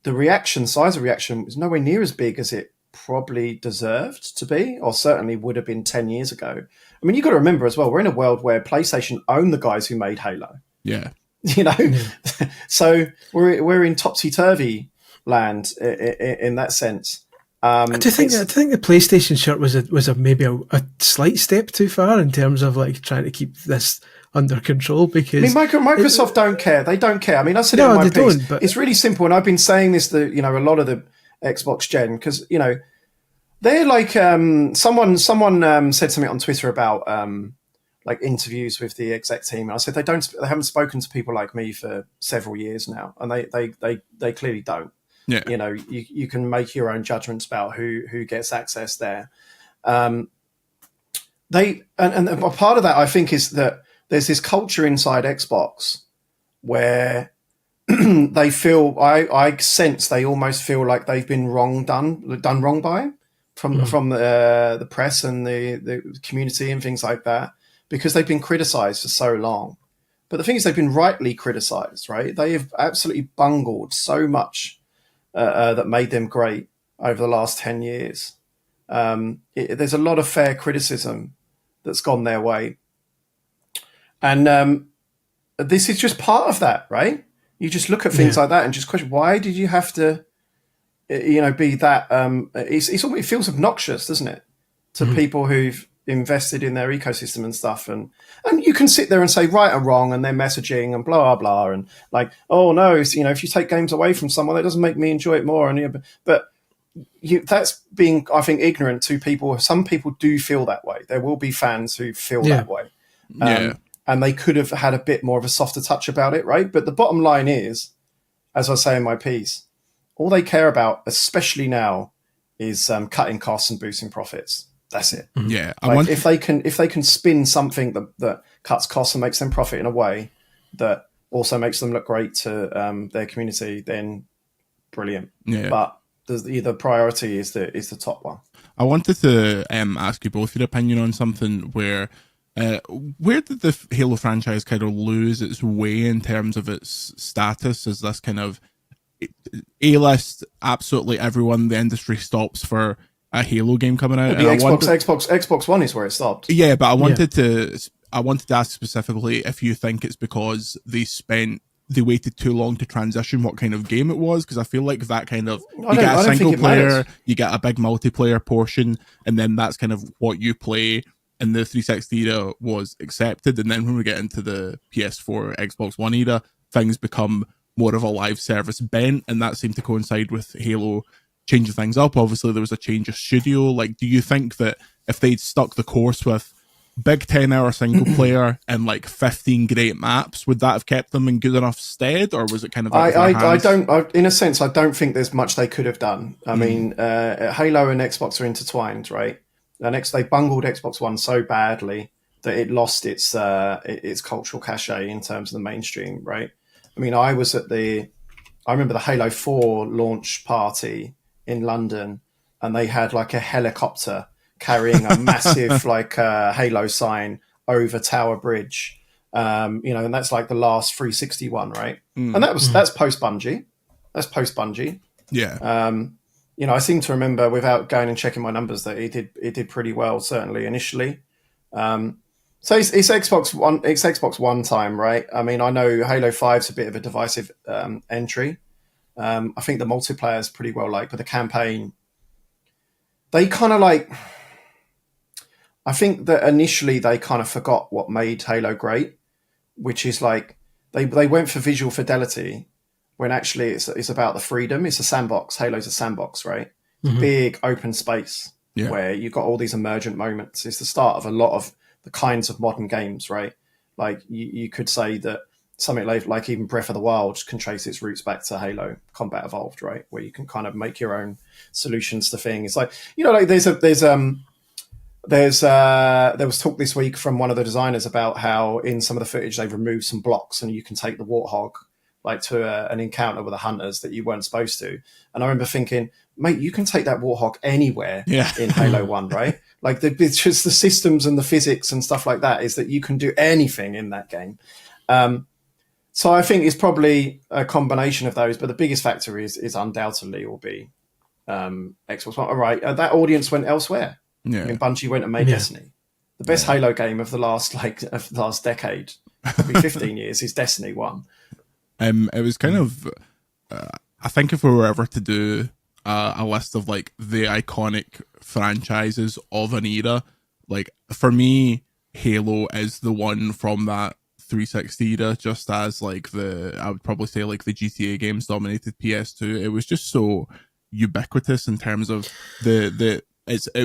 the size of reaction was nowhere near as big as it probably deserved to be, or certainly would have been 10 years ago. I mean, you've got to remember as well, we're in a world where PlayStation own the guys who made Halo. Yeah. So we're in topsy-turvy land in that sense. I think the PlayStation shirt was maybe a slight step too far in terms of like trying to keep this under control, because Microsoft don't care. They don't care. I mean, I said it in my piece. But it's really simple, and I've been saying this a lot of the Xbox gen, because they're like someone said something on Twitter about like interviews with the exec team, and I said they haven't spoken to people like me for several years now, and they clearly don't. Yeah. You can make your own judgments about who gets access there. They and a part of that, I think, is that there's this culture inside Xbox where they feel, I sense they almost feel like they've been done wrong by from the press and the community and things like that, because they've been criticized for so long. But the thing is, they've been rightly criticized, right? They have absolutely bungled so much that made them great over the last 10 years. There's a lot of fair criticism that's gone their way. And this is just part of that, right? You just look at things like that and just question, why did you have to, be that? It feels obnoxious, doesn't it, to people who've invested in their ecosystem and stuff. And you can sit there and say right or wrong, and their messaging and blah, blah, blah. And like, oh no, if you take games away from someone, that doesn't make me enjoy it more. And that's being, I think, ignorant to people. Some people do feel that way. There will be fans who feel that way. And they could have had a bit more of a softer touch about it, right? But the bottom line is, as I say in my piece, all they care about, especially now, is cutting costs and boosting profits. That's it. Yeah. If they can spin something that cuts costs and makes them profit in a way that also makes them look great to their community, then brilliant. Yeah. But the priority is the top one. I wanted to ask you both your opinion on something where did the Halo franchise kind of lose its way in terms of its status as this kind of A-list, absolutely everyone in the industry stops for a Halo game coming out? The Xbox One is where it stopped. Yeah, but I wanted to ask specifically if you think it's because they waited too long to transition what kind of game it was, because I feel like that kind of, you get a single player, you get a big multiplayer portion, and then that's kind of what you play. And the 360 era was accepted, and then when we get into the PS4, Xbox One era, things become more of a live service bent, and that seemed to coincide with Halo changing things up. Obviously, there was a change of studio. Like, do you think that if they'd stuck the course with big 10-hour single player and like 15 great maps, would that have kept them in good enough stead, or was it kind of? In a sense, I don't think there's much they could have done. I mean, Halo and Xbox are intertwined, right? And they bungled Xbox One so badly that it lost its cultural cachet in terms of the mainstream, right? I mean, I remember the Halo 4 launch party in London, and they had like a helicopter carrying a massive Halo sign over Tower Bridge, and that's like the last 360 one, right? And that's post Bungie. That's post Bungie. Yeah. I seem to remember, without going and checking my numbers, that it did pretty well, certainly initially. So it's Xbox One time, right? I mean, I know Halo 5's a bit of a divisive entry. I think the multiplayer is pretty well liked, but the campaign, they kind of I think that initially they kind of forgot what made Halo great, which is like they went for visual fidelity, when actually it's about the freedom. It's a sandbox. Halo's a sandbox, right? Big open space where you've got all these emergent moments. It's the start of a lot of the kinds of modern games, right? Like you could say that something like even Breath of the Wild can trace its roots back to Halo Combat Evolved, right? Where you can kind of make your own solutions to things. Like, there's there was talk this week from one of the designers about how in some of the footage they've removed some blocks and you can take the warthog like to an encounter with the hunters that you weren't supposed to. And I remember thinking, mate, you can take that warthog anywhere in Halo 1, right? Like it's just the systems and the physics and stuff like that is that you can do anything in that game. So I think it's probably a combination of those, but the biggest factor is undoubtedly will be Xbox One. All right, that audience went elsewhere. Yeah. I mean, Bungie went and made Destiny. The best Halo game of the last decade, probably 15 years, is Destiny 1. It was kind of, I think if we were ever to do a list of like the iconic franchises of an era, like for me, Halo is the one from that 360 era, just as like I would probably say like the GTA games dominated PS2. It was just so ubiquitous in terms of it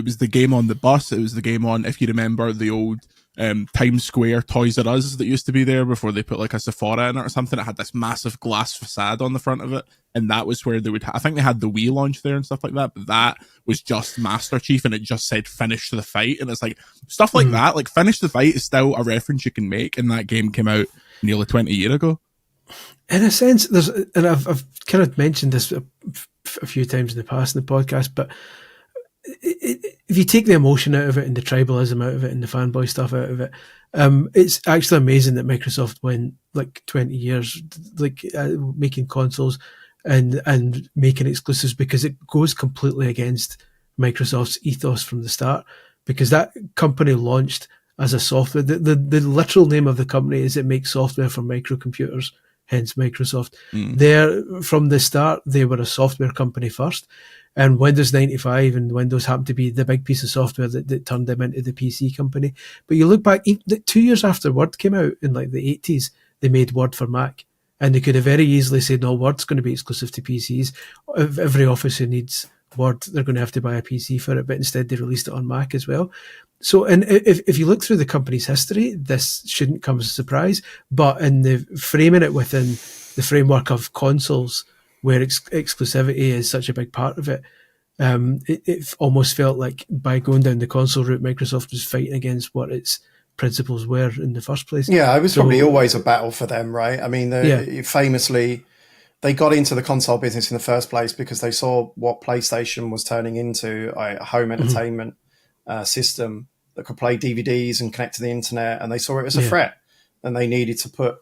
was the game on the bus. It was the game on, if you remember the old Times Square Toys R Us that used to be there before they put like a Sephora in it or something. It had this massive glass facade on the front of it, and that was where they would I think they had the Wii launch there and stuff like that, but that was just Master Chief and it just said finish the fight. And it's like stuff like that, like finish the fight is still a reference you can make, and that game came out nearly 20 years ago. In a sense, and I've kind of mentioned this a few times in the past in the podcast, but if you take the emotion out of it and the tribalism out of it and the fanboy stuff out of it, it's actually amazing that Microsoft went like 20 years making consoles and making exclusives, because it goes completely against Microsoft's ethos from the start, because that company launched as a software. The literal name of the company is it makes software for microcomputers, hence Microsoft. From the start, they were a software company first. And Windows 95 and Windows happened to be the big piece of software that turned them into the PC company. But you look back, 2 years after Word came out in like the 80s, they made Word for Mac. And they could have very easily said, no, Word's going to be exclusive to PCs. If every office who needs Word, they're going to have to buy a PC for it. But instead, they released it on Mac as well. So, and if you look through the company's history, this shouldn't come as a surprise. But in the framing it within the framework of consoles, where exclusivity is such a big part of it, it almost felt like by going down the console route, Microsoft was fighting against what its principles were in the first place. Yeah, it was probably always a battle for them, right? I mean, famously, they got into the console business in the first place because they saw what PlayStation was turning into, a home entertainment system that could play DVDs and connect to the internet, and they saw it as a threat, and they needed to put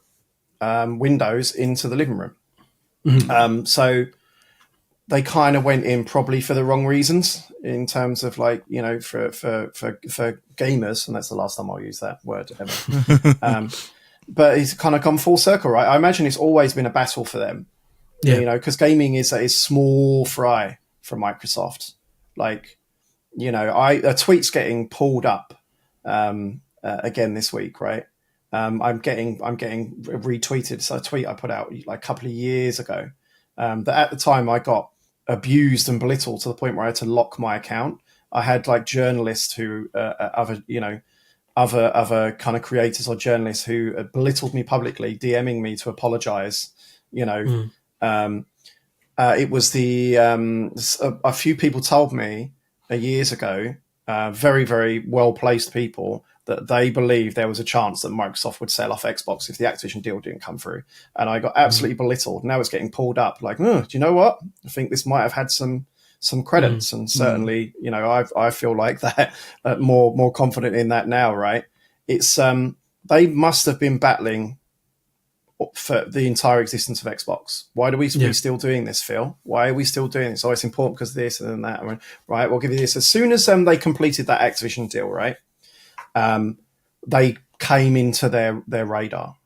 Windows into the living room. So they kind of went in probably for the wrong reasons in terms of like, you know, for gamers, and that's the last time I'll use that word ever. But it's kind of come full circle, right? I imagine it's always been a battle for them, you know, because gaming is a small fry for Microsoft. Like, you know, a tweet's getting pulled up again this week, right? I'm getting retweeted. So a tweet I put out like a couple of years ago that at the time I got abused and belittled to the point where I had to lock my account. I had like journalists who other kind of creators or journalists who belittled me publicly, DMing me to apologize. You know, it was a few people told me years ago, very, very well placed people, that they believed there was a chance that Microsoft would sell off Xbox if the Activision deal didn't come through. And I got absolutely belittled. Now it's getting pulled up like, do you know what? I think this might have had some credits. And certainly, you know, I feel like that more confident in that now, right? It's they must have been battling for the entire existence of Xbox. Why do we still doing this, Phil? Why are we still doing this? Oh, it's important because of this and then that. I mean, right, we'll give you this. As soon as they completed that Activision deal, right, they came into their radar.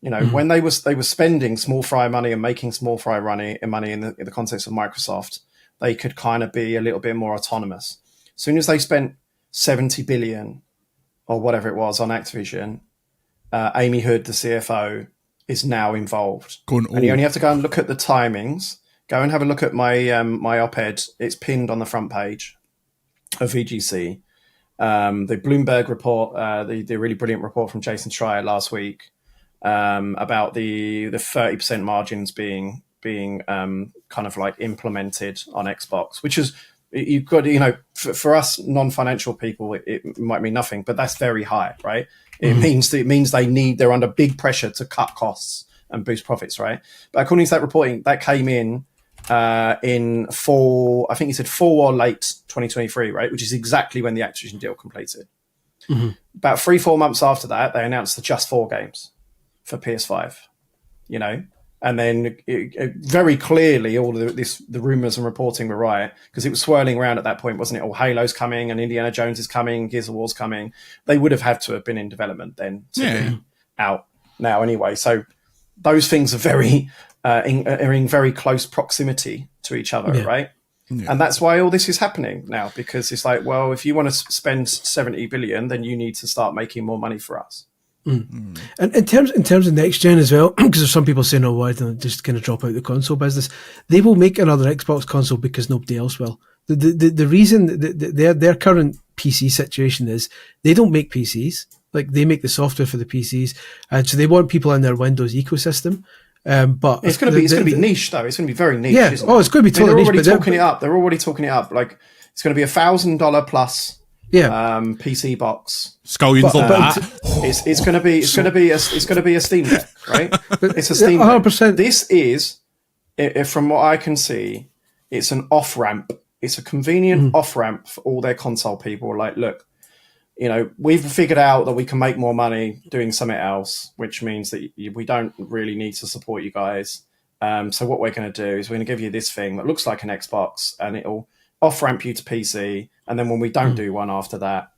You know, when they were spending small fry money and making small fry money in the context of Microsoft, they could kind of be a little bit more autonomous. As soon as they spent 70 billion or whatever it was on Activision, Amy Hood, the CFO, is now involved. And you only have to go and look at the timings. Go and have a look at my my op-ed. It's pinned on the front page of VGC. The Bloomberg report, the really brilliant report from Jason Schreier last week about the 30% margins being kind of like implemented on Xbox, which is you've got to, for us non-financial people, it might mean nothing, but that's very high, right? It means they're under big pressure to cut costs and boost profits, right? But according to that reporting, that came in fall, I think he said fall or late 2023, right? Which is exactly when the Activision deal completed. About 3-4 months after that, they announced the Just 4 games for PS5, and then very clearly all of the rumors and reporting were right, because it was swirling around at that point, wasn't it? All Halo's coming and Indiana Jones is coming, Gears of War's coming. They would have had to have been in development then to be out now anyway. So those things are very are in very close proximity to each other, right? Yeah. And that's why all this is happening now, because it's like, well, if you want to spend 70 billion, then you need to start making more money for us. And in terms of next gen as well, because there's some people saying, "Oh, why don't they just kind of drop out the console business?" They will make another Xbox console because nobody else will. The reason their current PC situation is they don't make PCs, like they make the software for the PCs, and so they want people in their Windows ecosystem. But it's going to be niche though. It's going to be very niche. Yeah. Isn't It's going to be totally niche. They're already talking it up. Like it's going to be $1,000 plus. PC box. Scullions on that. It's going to be a Steam Deck, right? It's a Steam Deck. 100%. This is, from what I can see, it's an off ramp. It's a convenient off ramp for all their console people. Like, look, we've figured out that we can make more money doing something else, which means that we don't really need to support you guys. So what we're going to do is we're going to give you this thing that looks like an Xbox, and it'll off ramp you to PC. And then when we don't do one after that,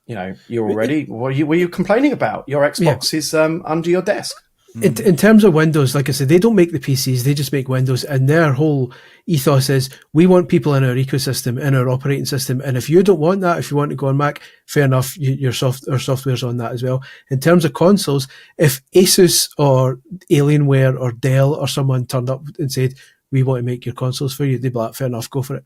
you're already. What were you complaining about? Your Xbox is under your desk. In terms of Windows, like I said, they don't make the PCs; they just make Windows, and their whole ethos is we want people in our ecosystem, in our operating system. And if you don't want that, if you want to go on Mac, fair enough. Our software's on that as well. In terms of consoles, if Asus or Alienware or Dell or someone turned up and said we want to make your consoles for you, they'd be like, fair enough, go for it.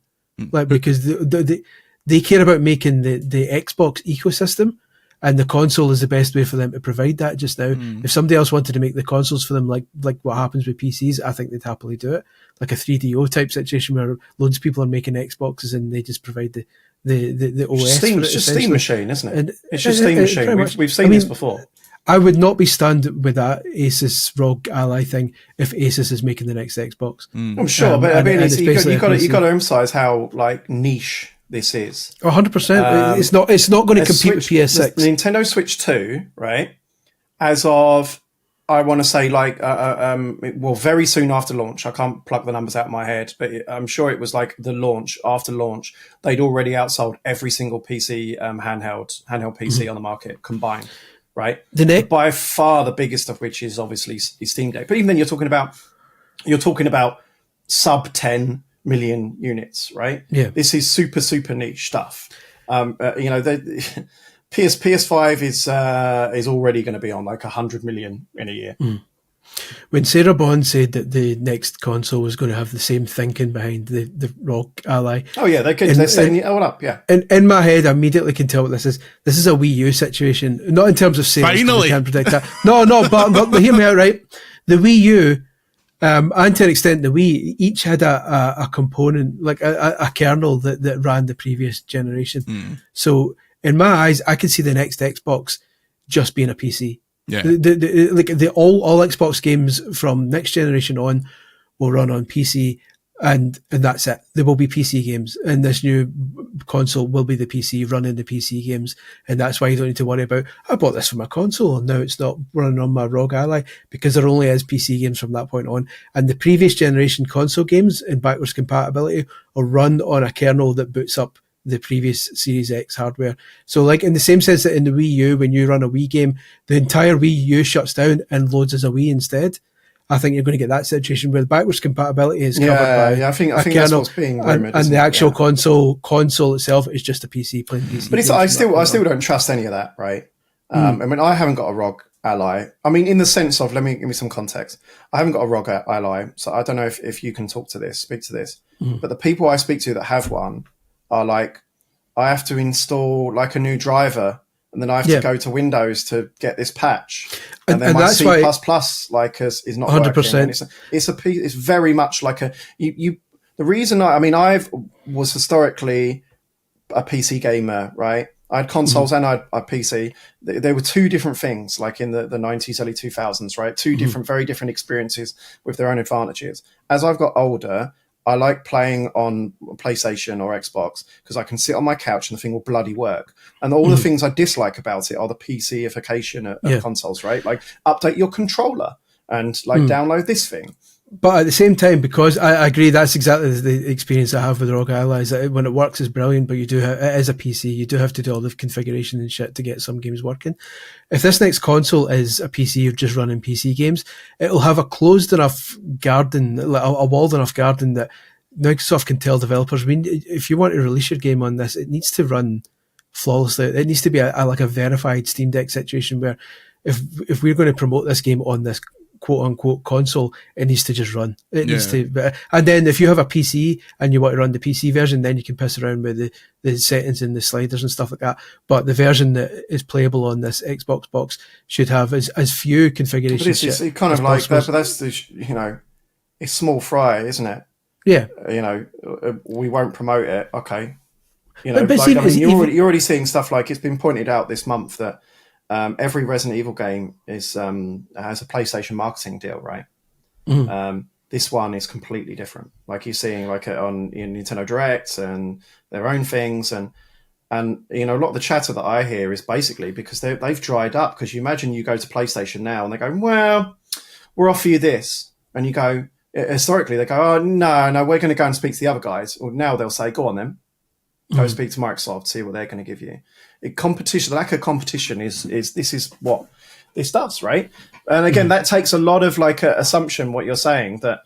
Like, because they care about making the Xbox ecosystem, and the console is the best way for them to provide that just now. If somebody else wanted to make the consoles for them, like what happens with PCs, I think they'd happily do it. Like a 3DO type situation where loads of people are making Xboxes and they just provide the OS. It's just Steam machine, isn't it? It's just Steam machine. We've seen this before. I would not be stunned with that Asus ROG Ally thing if Asus is making the next Xbox. I'm sure, but I mean, you've got to emphasize how niche this is. 100%. It's not going to compete with PS6. The Nintendo Switch 2, right? As of, I want to say very soon after launch. I can't plug the numbers out of my head, but I'm sure it was like after launch, they'd already outsold every single PC handheld PC on the market combined. Right, by far the biggest of which is obviously Steam Deck. But even then, you're talking about sub 10 million units, right? Yeah, this is super niche stuff. PS5 is already going to be on like 100 million in a year. When Sarah Bond said that the next console was going to have the same thinking behind the ROG Ally. Oh yeah, they're setting it all up. Yeah. In my head, I immediately can tell what this is. This is a Wii U situation, not in terms of sales. Finally, can't predict that. No, but hear me out, right? The Wii U, and to an extent the Wii, each had a component, like a kernel that ran the previous generation. So in my eyes, I could see the next Xbox just being a PC. Yeah, all Xbox games from next generation on will run on PC, and that's it. There will be PC games, and this new console will be the PC running the PC games, and that's why you don't need to worry about, I bought this for my console and now it's not running on my ROG Ally, because there only is PC games from that point on, and the previous generation console games in backwards compatibility will run on a kernel that boots up the previous Series X hardware. So like in the same sense that in the Wii U, when you run a Wii game, the entire Wii U shuts down and loads as a Wii instead. I think you're going to get that situation where the backwards compatibility is covered by I think that's what's being rumored, and the actual console itself is just a PC playing PC. But I still don't trust any of that, right? I mean, I haven't got a ROG Ally. I mean, in the sense of, give me some context. I haven't got a ROG Ally, so I don't know if you can speak to this. But the people I speak to that have one are like, I have to install like a new driver, and then I have to go to Windows to get this patch, and then my that's C++ is not 100%. working. It's very much like The reason I was historically a PC gamer, right? I had consoles and I had a PC. There were two different things, like in the 90s, early 2000s, right? Two different, very different experiences with their own advantages. As I've got older, I like playing on PlayStation or Xbox because I can sit on my couch and the thing will bloody work. And all the things I dislike about it are the PC-ification of consoles, right? Like update your controller and like download this thing. But at the same time, because I agree, that's exactly the experience I have with ROG Ally. That when it works, it's brilliant. But it is a PC. You do have to do all the configuration and shit to get some games working. If this next console is a PC of just running PC games, it'll have a closed enough garden, a walled enough garden that Microsoft can tell developers. I mean, if you want to release your game on this, it needs to run flawlessly. It needs to be like a verified Steam Deck situation where if we're going to promote this game on this quote unquote console, it needs to just run. It needs to, and then if you have a PC and you want to run the PC version, then you can piss around with the settings and the sliders and stuff like that. But the version that is playable on this Xbox box should have as few configurations. But it's kind of like that, but that's it's small fry, isn't it? Yeah. We won't promote it. Okay. You're already seeing stuff like it's been pointed out this month that every Resident Evil game has a PlayStation marketing deal, right? This one is completely different. Like you're seeing like on Nintendo Direct and their own things, and a lot of the chatter that I hear is basically because they've dried up. Because you imagine you go to PlayStation now and they go, well, we'll offer you this, and you go, historically they go, oh no, we're going to go and speak to the other guys. Well, now they'll say, go on then. Go speak to Microsoft, see what they're going to give you. The lack of competition is what this does, right? And again, that takes a lot of like assumption. What you're saying that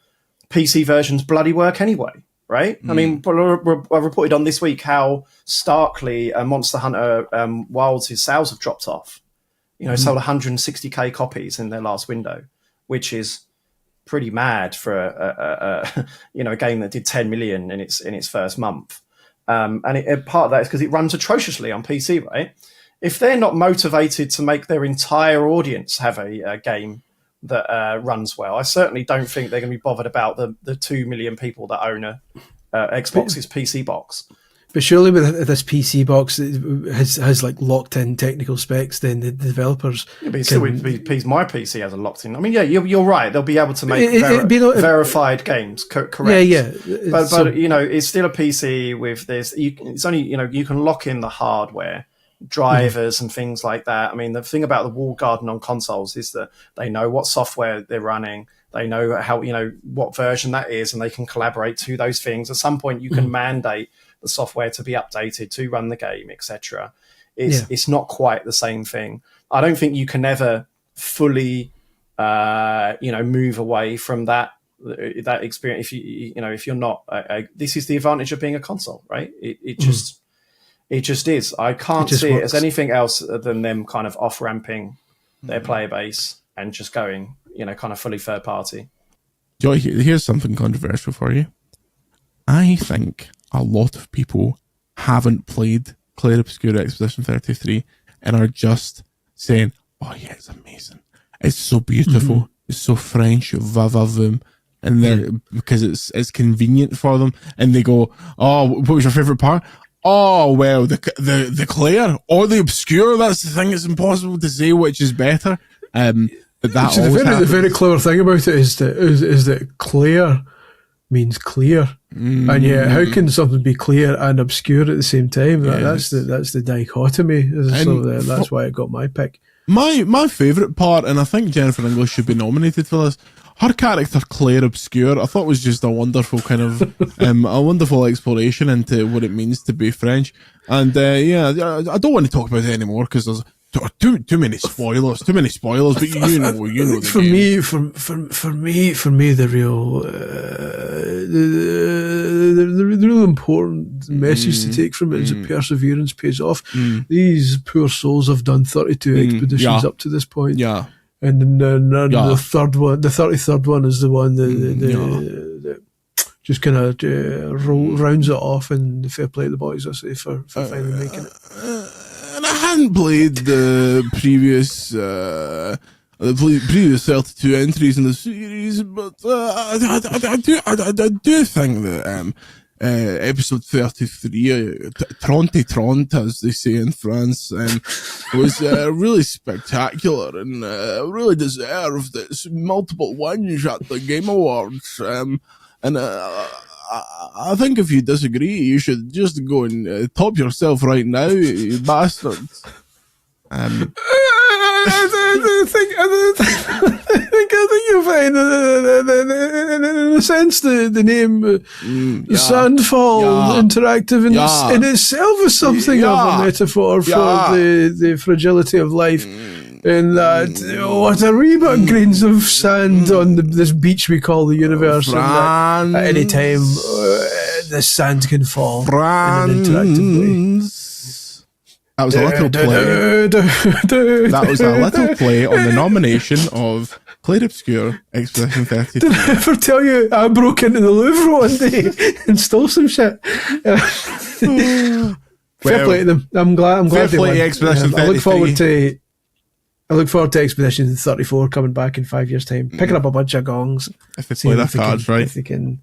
PC versions bloody work anyway, right? I mean, I reported on this week how starkly Monster Hunter Wilds' sales have dropped off. Sold 160k copies in their last window, which is pretty mad for a game that did 10 million in its first month. And part of that is because it runs atrociously on PC, right? If they're not motivated to make their entire audience have a game that runs well, I certainly don't think they're going to be bothered about the 2 million people that own a Xbox's PC box. But surely with this PC box it has like locked in technical specs, then the developers. Yeah, but my PC has a locked in. I mean, yeah, you're right. They'll be able to make verified games, correct? Yeah. But it's still a PC with this. It's only you can lock in the hardware, drivers, and things like that. I mean, the thing about the walled garden on consoles is that they know what software they're running. They know how what version that is, and they can collaborate to those things. At some point, you can mandate the software to be updated to run the game, etc. It's not quite the same thing. I don't think you can ever fully, move away from that experience. If you're not, this is the advantage of being a console, right? It just is. I can't see it as anything else than them kind of off ramping their player base and just going, kind of fully third party. Joy, here's something controversial for you. I think a lot of people haven't played Clair Obscura Expedition 33 and are just saying, oh yeah, it's amazing. It's so beautiful. It's so French, va va voom. And they're because it's convenient for them. And they go, oh, what was your favourite part? Oh, well, the Clair or the Obscure, that's the thing. It's impossible to say which is better. But that so the very clever thing about it is that Clair means clear, and yet how can something be clear and obscure at the same time? That's the dichotomy. So that's why it got my pick. My favourite part, and I think Jennifer English should be nominated for this. Her character Claire Obscure, I thought was just a wonderful kind of a wonderful exploration into what it means to be French. And I don't want to talk about it anymore because there's too many spoilers. But you know the for me, the real important message to take from it is that perseverance pays off. These poor souls have done 32 expeditions up to this point. Yeah. And then the third one, the 33rd one, is the one that just kind of rounds it off, and fair play to the boys, I say, for finally making it. And I hadn't played the previous. the previous 32 entries in the series, but I do think that episode 33, Trente, as they say in France, was really spectacular and really deserved its multiple wins at the Game Awards. I think if you disagree, you should just go and top yourself right now, you bastards. I think you're fine. In a sense, the name Sandfall Interactive in itself is something of a metaphor for the fragility of life. And that, what a wee bit grains of sand on this beach we call the universe. And at any time, the sand can fall in an interactive way. That was a little play. That was a little play on the nomination of Claire Obscure Expedition 32. Did I ever tell you I broke into the Louvre one day and stole some shit? Fair play to them. I'm glad they won. Expedition 33. I look forward to Expedition 34 coming back in 5 years' time, picking up a bunch of gongs. If they play their cards right. If they can.